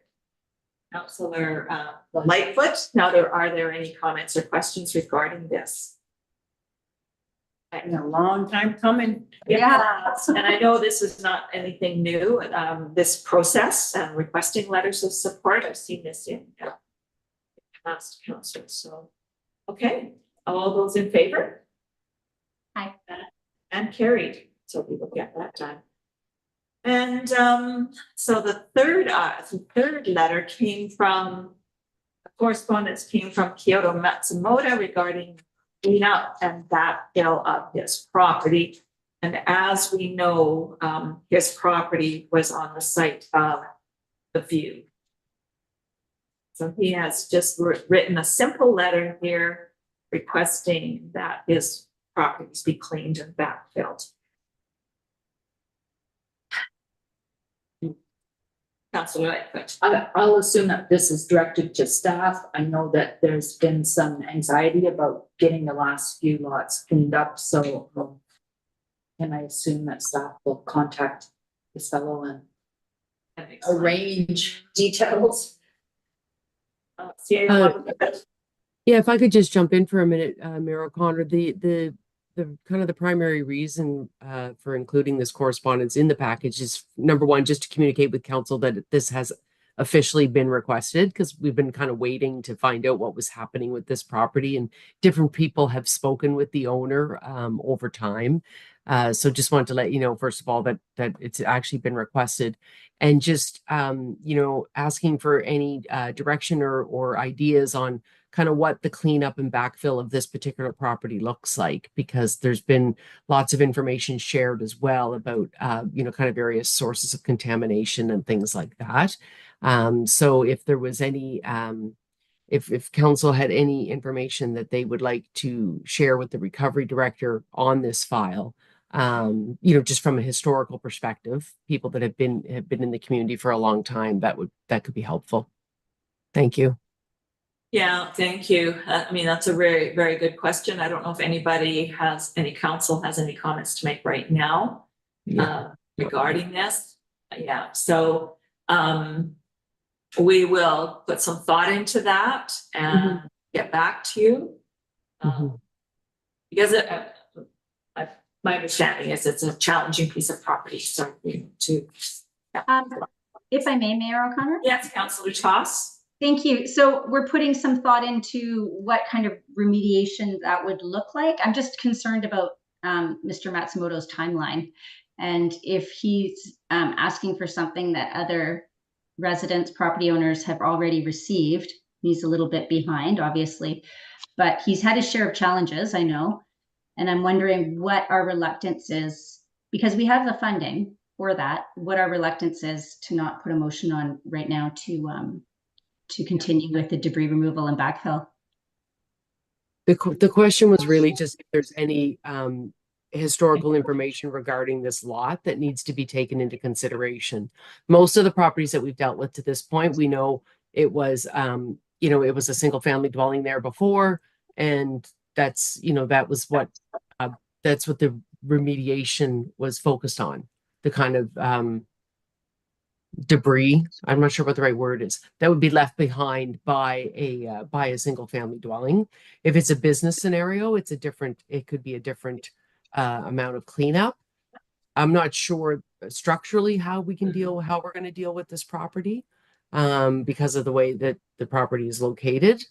Councillor Lightfoot. Now, are there any comments or questions regarding this? Been a long time coming. Yeah, and I know this is not anything new, this process and requesting letters of support. I've seen this in past councils. So, okay, all those in favor? Aye. And carried. So we will get that done. And so the third letter came from, correspondence came from Kyoto Matsumoto regarding cleanup and backfill of his property. And as we know, his property was on the site of the view. So he has just written a simple letter here requesting that his properties be cleaned and backfilled. Councillor Lightfoot. I'll assume that this is directed to staff. I know that there's been some anxiety about getting the last few lots cleaned up, so can I assume that staff will contact this fellow and That makes sense. arrange details? CAO, Yeah, if I could just jump in for a minute, Mayor O'Connor, the kind of the primary reason for including this correspondence in the package is, number one, just to communicate with council that this has officially been requested, because we've been kind of waiting to find out what was happening with this property, and different people have spoken with the owner over time. So just wanted to let you know, first of all, that it's actually been requested, and just asking for any direction or ideas on kind of what the cleanup and backfill of this particular property looks like, because there's been lots of information shared as well about kind of various sources of contamination and things like that. So if there was any if council had any information that they would like to share with the recovery director on this file, just from a historical perspective, people that have been in the community for a long time, that could be helpful. Thank you. Yeah, thank you. I mean, that's a very, very good question. I don't know if any council has any comments to make right now regarding this. Yeah, so we will put some thought into that and get back to you. Because my understanding is it's a challenging piece of property, so we need to. If I may, Mayor O'Connor? Yes, Councillor Toss. Thank you. So we're putting some thought into what kind of remediation that would look like. I'm just concerned about Mr. Matsumoto's timeline. And if he's asking for something that other residents, property owners have already received, he's a little bit behind, obviously. But he's had his share of challenges, I know. And I'm wondering what our reluctance is, because we have the funding for that, what our reluctance is to not put a motion on right now to continue with the debris removal and backfill. The question was really just if there's any historical information regarding this lot that needs to be taken into consideration. Most of the properties that we've dealt with to this point, we know it was it was a single family dwelling there before, and that's that's what the remediation was focused on, the kind of debris, I'm not sure what the right word is, that would be left behind by a single family dwelling. If it's a business scenario, it could be a different amount of cleanup. I'm not sure structurally how we're going to deal with this property because of the way that the property is located.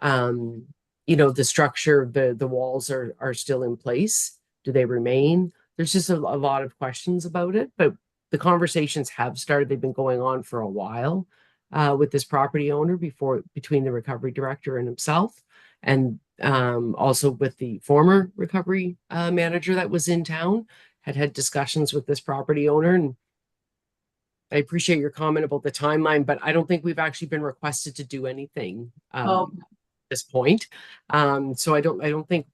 The structure, the walls are still in place. Do they remain? There's just a lot of questions about it, but the conversations have started. They've been going on for a while with this property owner between the recovery director and himself, and also with the former recovery manager that was in town, had discussions with this property owner. And I appreciate your comment about the timeline, but I don't think we've actually been requested to do anything at this point. So I don't think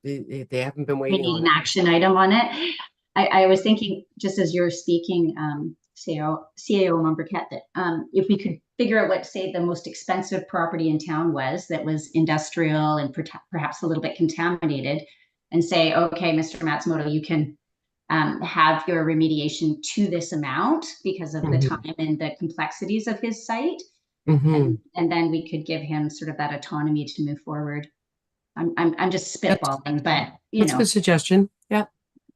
they haven't been waiting on an action item on it. I was thinking, just as you're speaking, CAO member Kat, that if we could figure out what, say, the most expensive property in town was, that was industrial and perhaps a little bit contaminated, and say, okay, Mr. Matsumoto, you can have your remediation to this amount because of the time and the complexities of his site. And then we could give him sort of that autonomy to move forward. I'm just spitballing, but that's a good suggestion. Yeah.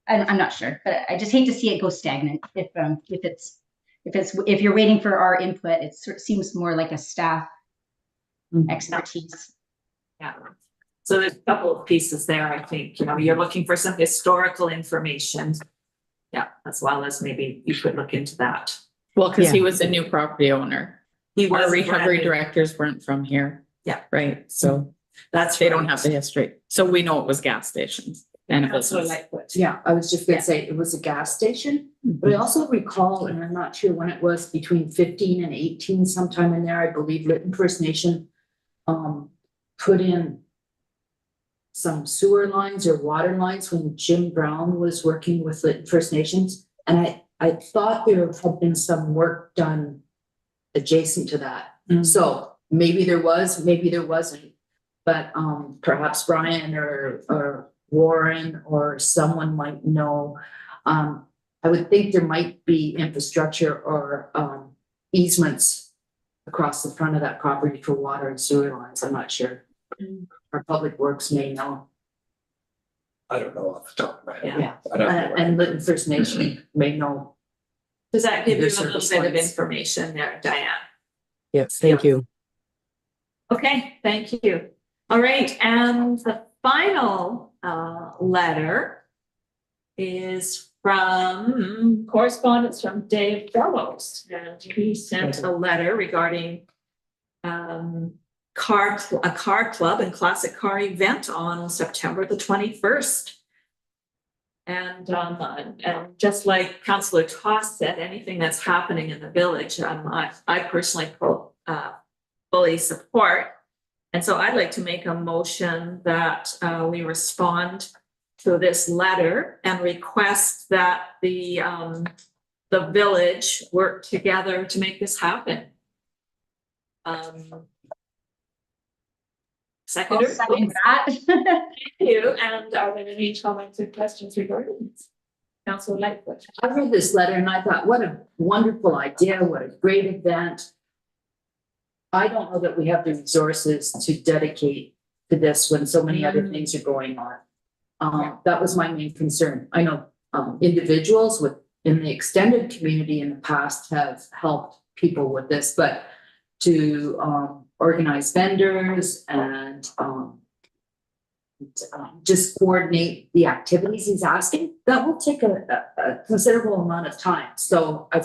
I'm not sure, but I just hate to see it go stagnant. If you're waiting for our input, it seems more like a staff expertise. Yeah. So there's a couple of pieces there. I think, you're looking for some historical information. Yeah, as well as maybe you could look into that. Well, because he was a new property owner. Our recovery directors weren't from here. Yeah. Right. So they don't have the history. So we know it was gas stations. And that's what I put. Yeah, I was just gonna say it was a gas station, but I also recall, and I'm not sure when it was, between 15 and 18, sometime in there, I believe Lytton First Nation put in some sewer lines or water lines when Jim Brown was working with Lytton First Nations. And I thought there had been some work done adjacent to that. So maybe there was, maybe there wasn't, but perhaps Brian or Warren or someone might know. I would think there might be infrastructure or easements across the front of that property for water and sewer lines. I'm not sure. Our public works may know. I don't know off the top of my head. Yeah. I'd have to look. And Lytton First Nation may know. Does that give you a There's little certain bit of points. information there, Diane? Yes, thank you. Okay, thank you. All right, and the final letter is from correspondence from Dave Fellows, and he sent a letter regarding a car club and classic car event on September the 21st. And just like Councillor Toss said, anything that's happening in the village, I personally fully support. And so I'd like to make a motion that we respond to this letter and request that the village work together to make this happen. Seconder? I'll second that. Thank you. And are there any comments or questions regarding this? Councillor Lightfoot. I read this letter and I thought, what a wonderful idea, what a great event. I don't know that we have the resources to dedicate to this when so many other things are going on. That was my main concern. I know individuals in the extended community in the past have helped people with this, but to organize vendors and just coordinate the activities he's asking, that will take a considerable amount of time. So I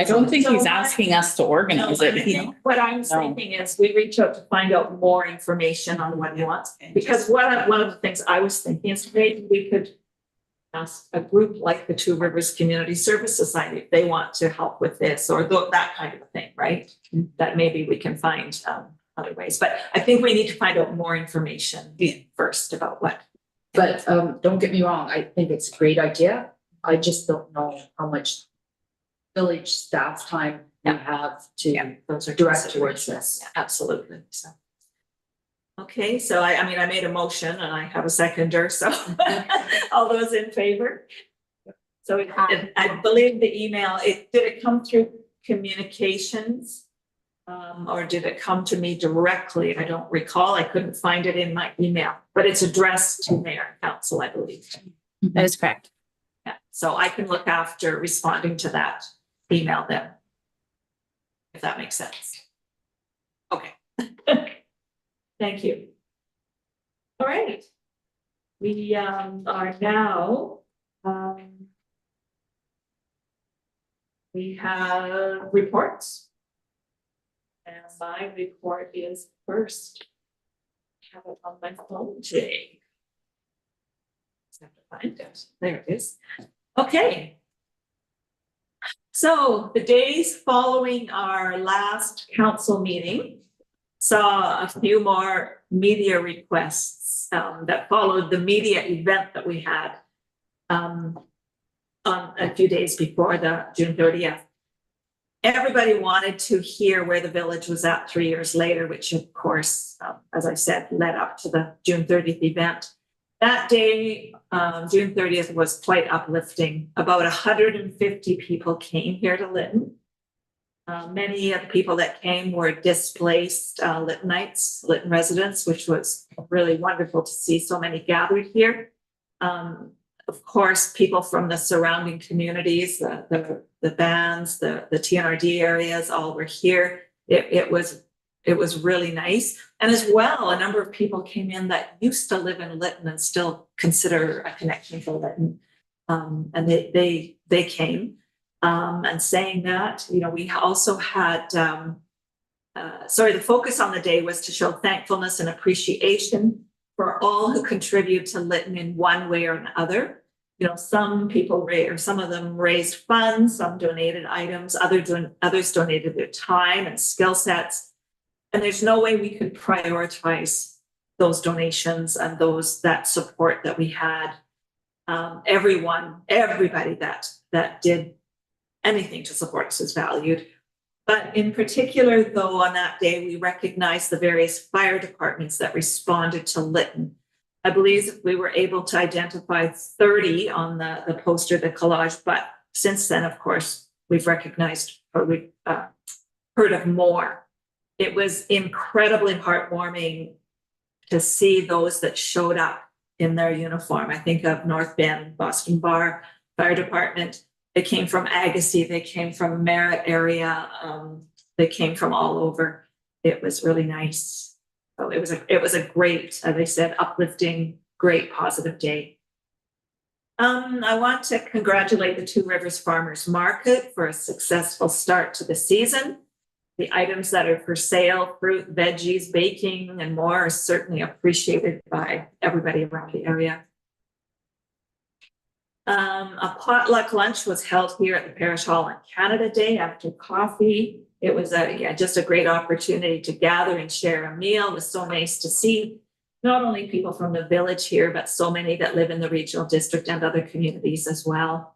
don't think So he's why- asking us to organize No, it, I you think know? what I'm thinking is we reach out to find out more information on what he wants. Because one of the things I was thinking is maybe we could ask a group like the Two Rivers Community Service Society if they want to help with this or that kind of a thing, right? That maybe we can find other ways. But I think we need to find out more information first about what. But don't get me wrong, I think it's a great idea. I just don't know how much village staff time we have to Those are direct towards considerations. this. Yeah, absolutely. So. Okay, so I mean, I made a motion and I have a seconder, so all those in favor? So I believe the email, did it come through communications? Or did it come to me directly? I don't recall. I couldn't find it in my email, but it's addressed to mayor and council, I believe. That is correct. Yeah, so I can look after responding to that email then. If that makes sense. Okay. Thank you. All right. We are now, we have reports. And my report is first. I have it on my phone today. Just have to find it. There it is. Okay. So the days following our last council meeting saw a few more media requests that followed the media event that we had on a few days before the June 30th. Everybody wanted to hear where the village was at 3 years later, which of course, as I said, led up to the June 30th event. That day, June 30th was quite uplifting. About 150 people came here to Lytton. Many of the people that came were displaced Lyttonites, Lytton residents, which was really wonderful to see so many gathered here. Of course, people from the surrounding communities, the bands, the TNRD areas, all were here. It was really nice. And as well, a number of people came in that used to live in Lytton and still consider a connection to Lytton. And they came and saying that, you know, we also had, the focus on the day was to show thankfulness and appreciation for all who contribute to Lytton in one way or another. You know, some of them raised funds, some donated items, others donated their time and skill sets. And there's no way we could prioritize those donations and that support that we had. Everybody that did anything to support us is valued. But in particular, though, on that day, we recognized the various fire departments that responded to Lytton. I believe we were able to identify 30 on the poster, the collage, but since then, of course, we've recognized or we've heard of more. It was incredibly heartwarming to see those that showed up in their uniform. I think of North Bend, Boston Bar, Fire Department. They came from Agassiz, they came from Merritt area, they came from all over. It was really nice. So it was a great, as I said, uplifting, great positive day. I want to congratulate the Two Rivers Farmers Market for a successful start to the season. The items that are for sale, fruit, veggies, baking, and more are certainly appreciated by everybody around the area. A potluck lunch was held here at the Parish Hall on Canada Day after coffee. It was just a great opportunity to gather and share a meal. It was so nice to see not only people from the village here, but so many that live in the regional district and other communities as well.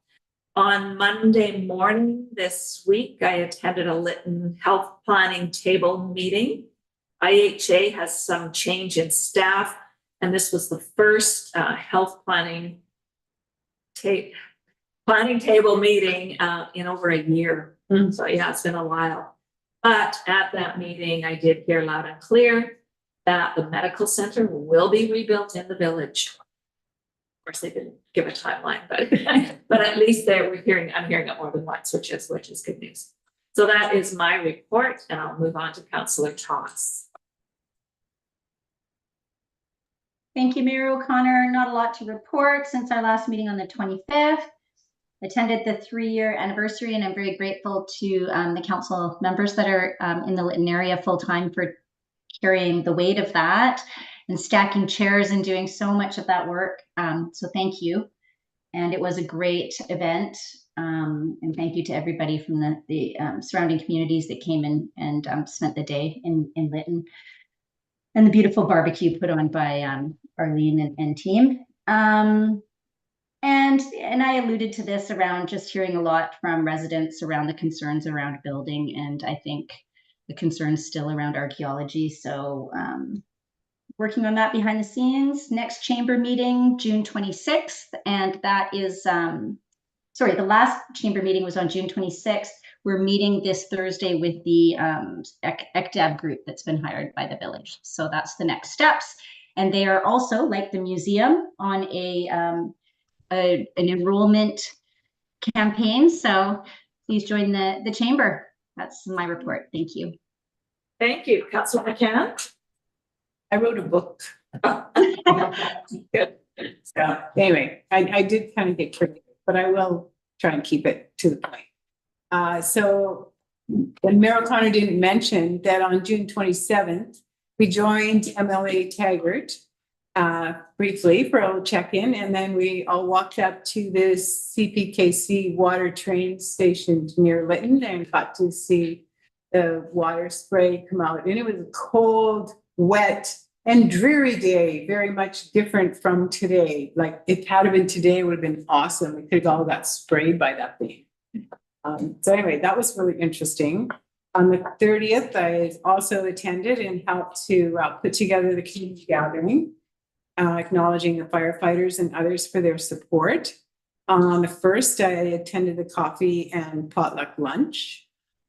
On Monday morning this week, I attended a Lytton health planning table meeting. IHA has some change in staff, and this was the first health planning table meeting in over a year. So yeah, it's been a while. But at that meeting, I did hear loud and clear that the medical center will be rebuilt in the village. Of course, they didn't give a timeline, but at least I'm hearing it more than once, which is good news. So that is my report, and I'll move on to Councillor Thomas. Thank you, Mayor O'Connor. Not a lot to report since our last meeting on the 25th. Attended the 3-year anniversary, and I'm very grateful to the council members that are in the Lytton area full-time for carrying the weight of that and stacking chairs and doing so much of that work. So thank you. And it was a great event. And thank you to everybody from the surrounding communities that came in and spent the day in Lytton. And the beautiful barbecue put on by Arlene and team. And I alluded to this around just hearing a lot from residents around the concerns around building, and I think the concerns still around archaeology. So working on that behind the scenes. Next chamber meeting, June 26th, and that is, sorry, the last chamber meeting was on June 26th. We're meeting this Thursday with the ECDAB group that's been hired by the village. So that's the next steps. And they are also, like the museum, on an enrollment campaign. So please join the chamber. That's my report. Thank you. Thank you. Councillor McCann? I wrote a book. Good. So anyway, I did kind of get tricky, but I will try and keep it to the point. So Mayor O'Connor didn't mention that on June 27th, we joined MLA Taggart briefly for a little check-in, and then we all walked up to this CPKC water train station near Lytton and got to see the water spray come out. And it was a cold, wet, and dreary day, very much different from today. Like, if it had been today, it would have been awesome. We could have all got sprayed by that thing. So anyway, that was really interesting. On the 30th, I also attended and helped to put together the community gathering, acknowledging the firefighters and others for their support. On the 1st, I attended the coffee and potluck lunch.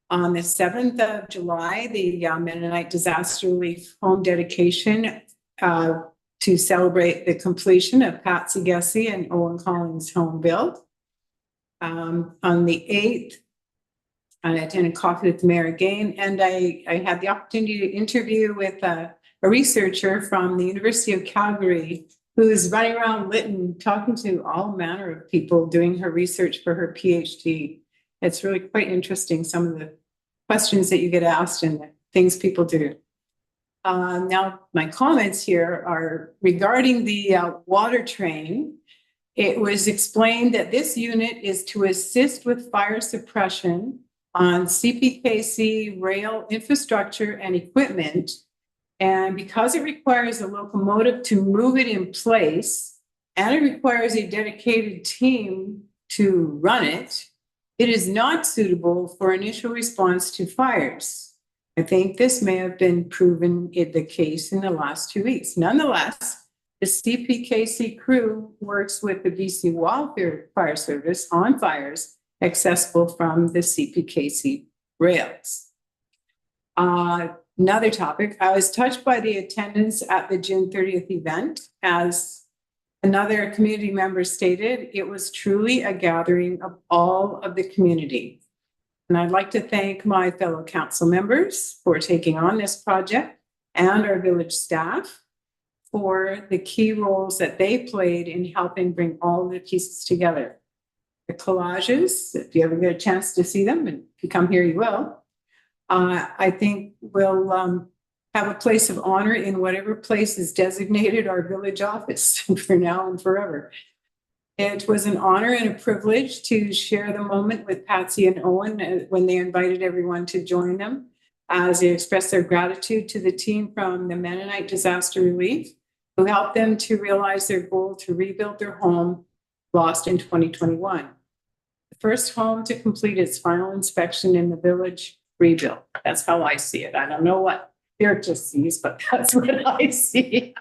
On the 7th of July, the Mennonite Disaster Relief Home dedication to celebrate the completion of Patsy Gessie and Owen Collins' home build. On the 8th, I attended coffee with the mayor again, and I had the opportunity to interview with a researcher from the University of Calgary who's running around Lytton talking to all manner of people doing her research for her PhD. It's really quite interesting, some of the questions that you get asked and the things people do. Now, my comments here are regarding the water train. It was explained that this unit is to assist with fire suppression on CPKC rail infrastructure and equipment. And because it requires a locomotive to move it in place, and it requires a dedicated team to run it, it is not suitable for initial response to fires. I think this may have been proven in the case in the last 2 weeks. Nonetheless, The CPKC crew works with the BC Wildfire Fire Service on fires accessible from the CPKC rails. Another topic, I was touched by the attendance at the June 30th event. As another community member stated, it was truly a gathering of all of the community. And I'd like to thank my fellow council members for taking on this project and our village staff for the key roles that they played in helping bring all the pieces together. The collages, if you ever get a chance to see them, and if you come here, you will, I think will have a place of honor in whatever place is designated our village office for now and forever. It was an honor and a privilege to share the moment with Patsy and Owen when they invited everyone to join them as they expressed their gratitude to the team from the Mennonite Disaster Relief, who helped them to realize their goal to rebuild their home lost in 2021. The first home to complete its final inspection in the village rebuilt. That's how I see it. I don't know what Dirk sees, but that's what I see.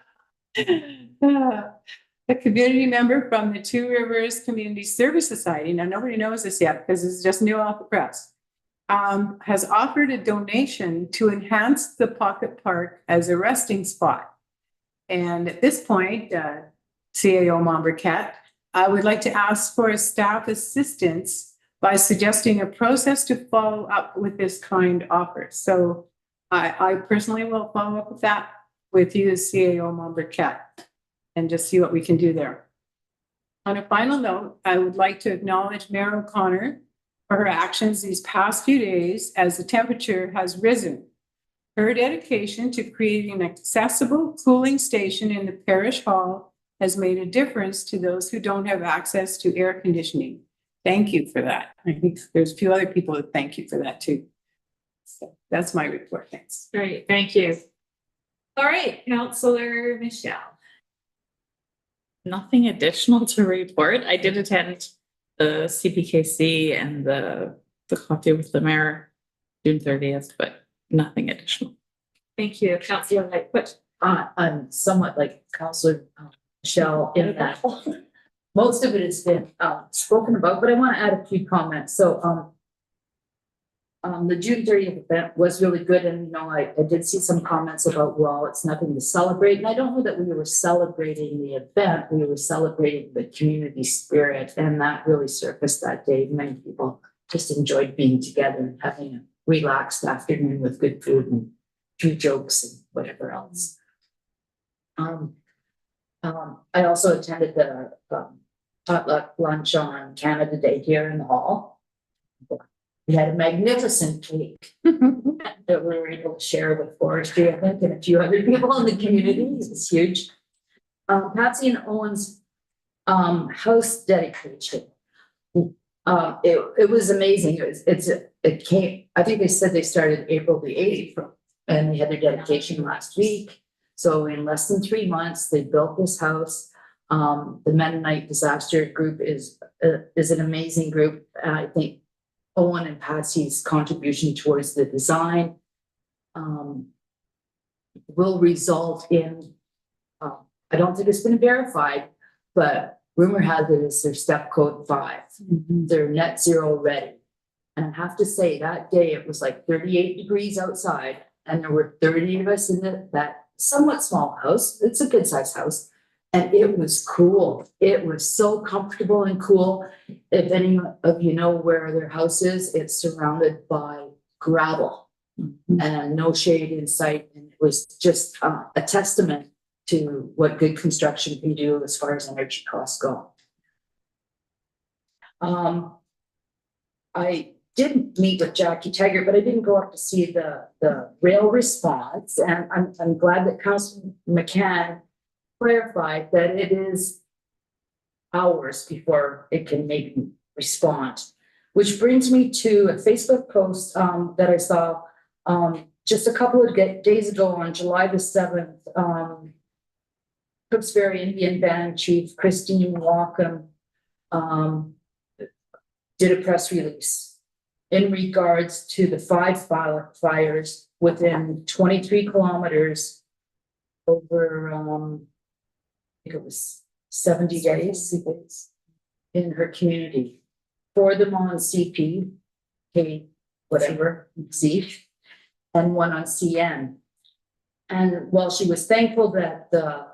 A community member from the Two Rivers Community Service Society, now nobody knows this yet because it's just new off the press, has offered a donation to enhance the pocket park as a resting spot. And at this point, CAO Mombriquette, I would like to ask for a staff assistance by suggesting a process to follow up with this kind offer. So I personally will follow up with that with you, CAO Mombriquette, and just see what we can do there. On a final note, I would like to acknowledge Mayor O'Connor for her actions these past few days as the temperature has risen. Her dedication to creating an accessible cooling station in the parish hall has made a difference to those who don't have access to air conditioning. Thank you for that. I think there's a few other people that thank you for that too. So that's my report. Thanks. Great, thank you. All right, Councillor Michelle. Nothing additional to report. I did attend the CPKC and the coffee with the mayor June 30th, but nothing additional. Thank you, Councillor Lightfoot. I'm somewhat like Councillor Michelle in that most of it has been spoken about, but I want to add a few comments. So the June 30th event was really good, and you know, I did see some comments about, well, it's nothing to celebrate, and I don't know that we were celebrating the event, we were celebrating the community spirit, and that really surfaced that day. Many people just enjoyed being together and having a relaxed afternoon with good food and few jokes and whatever else. I also attended the potluck lunch on Canada Day here in the hall. We had a magnificent cake that we were able to share with Forestry, I think, and a few other people in the community. It was huge. Patsy and Owen's house dedication. It was amazing. It came, I think they said they started April the 8th and they had their dedication last week. So in less than 3 months, they built this house. The Mennonite Disaster Group is an amazing group. I think Owen and Patsy's contribution towards the design will result in, I don't think it's been verified, but rumor has it is their step code 5. They're net zero ready. And I have to say that day it was like 38 degrees outside and there were 30 of us in that somewhat small house. It's a good sized house. And it was cool. It was so comfortable and cool. If any of you know where their house is, it's surrounded by gravel and no shade in sight. And it was just a testament to what good construction can do as far as energy costs go. I didn't meet with Jackie Taggart, but I didn't go up to see the rail response. And I'm glad that Councilor McCann clarified that it is hours before it can maybe respond. Which brings me to a Facebook post that I saw just a couple of days ago on July the 7th. Cooksbury Indian Band Chief Christine Walkham did a press release in regards to the 5 fires within 23 kilometers over it was 70 days in her community. 4 of them on CP, whatever, Z, and 1 on CN. And while she was thankful that the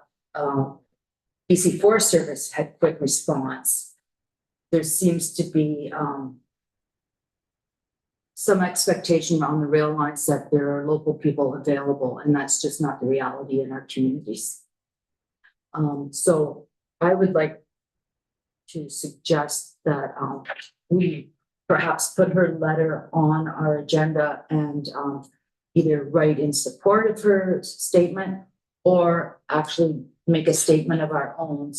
BC Forest Service had quick response, there seems to be some expectation on the rail lines that there are local people available, and that's just not the reality in our communities. So I would like to suggest that we perhaps put her letter on our agenda and either write in support of her statement or actually make a statement of our own.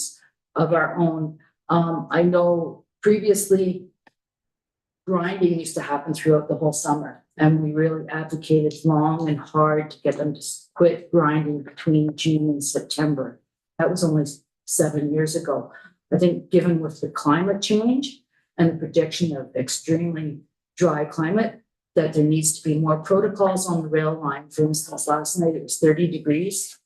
I know previously grinding used to happen throughout the whole summer, and we really advocated long and hard to get them to quit grinding between June and September. That was only 7 years ago. I think given with the climate change and the prediction of extremely dry climate, that there needs to be more protocols on the rail line. For instance, last night it was 30 degrees.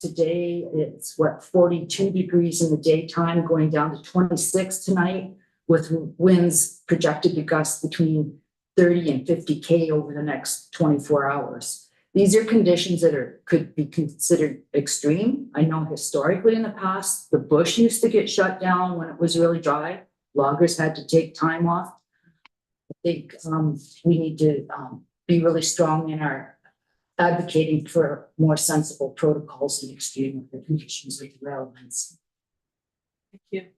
Today it's 42 degrees in the daytime, going down to 26 tonight, with winds projected to gust between 30 and 50 km over the next 24 hours. These are conditions that could be considered extreme. I know historically in the past, the bush used to get shut down when it was really dry. Loggers had to take time off. I think we need to be really strong in our advocating for more sensible protocols in extreme weather conditions with rail lines. Thank you.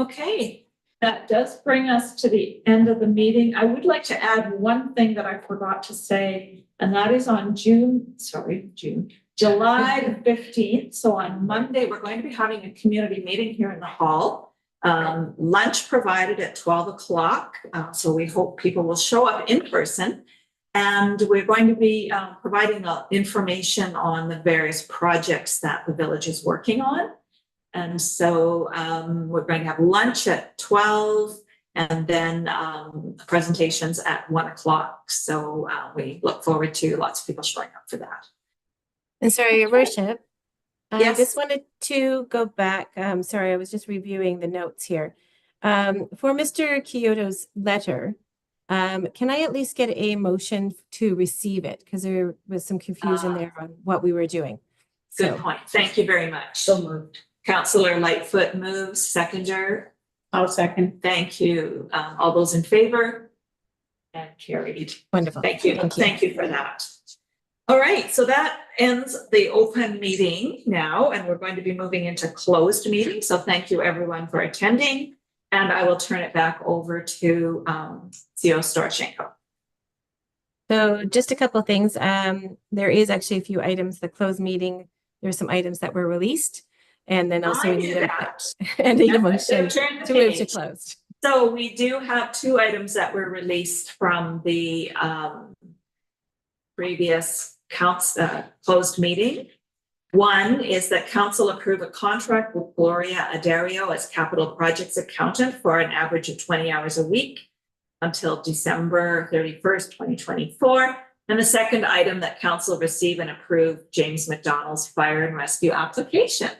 Okay, that does bring us to the end of the meeting. I would like to add one thing that I forgot to say, and that is on July the 15th. So on Monday, we're going to be having a community meeting here in the hall. Lunch provided at 12 o'clock. So we hope people will show up in person. And we're going to be providing information on the various projects that the village is working on. And so we're going to have lunch at 12 and then presentations at 1 o'clock. So we look forward to lots of people showing up for that. And sorry, Your Worship, Yes. I just wanted to go back. Sorry, I was just reviewing the notes here. For Mr. Kyoto's letter, can I at least get a motion to receive it? Because there was some confusion there on what we were doing. Good point. Thank you very much. So moved. Councillor Lightfoot moves, seconder. I'll second. Thank you. All those in favor? And carried. Wonderful. Thank you. Thank you for that. All right, so that ends the open meeting now, and we're going to be moving into closed meeting. So thank you everyone for attending, and I will turn it back over to CEO Storchenko. So just a couple of things. There is actually a few items, the closed meeting, there's some items that were released. And then also we need a motion to move to closed. So we do have 2 items that were released from the previous closed meeting. One is that council approve a contract with Gloria Adario as capital projects accountant for an average of 20 hours a week until December 31st, 2024. And the second item, that council receive and approve James McDonald's fire and rescue application.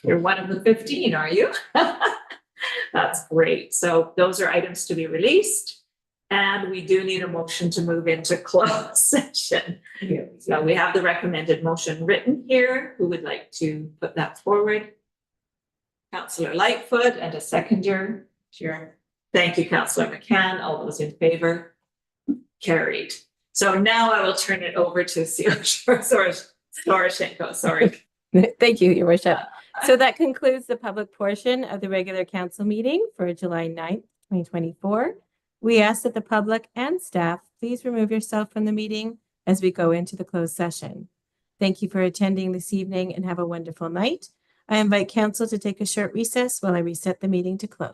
You're one of the 15, are you? That's great. So those are items to be released. And we do need a motion to move into closed session. So we have the recommended motion written here. Who would like to put that forward? Councillor Lightfoot and a seconder. Sure. Thank you, Councillor McCann. All those in favor? Carried. So now I will turn it over to Storchenko. Sorry. Thank you, Your Worship. So that concludes the public portion of the regular council meeting for July 9th, 2024. We ask that the public and staff please remove yourself from the meeting as we go into the closed session. Thank you for attending this evening and have a wonderful night. I invite council to take a short recess while I reset the meeting to close.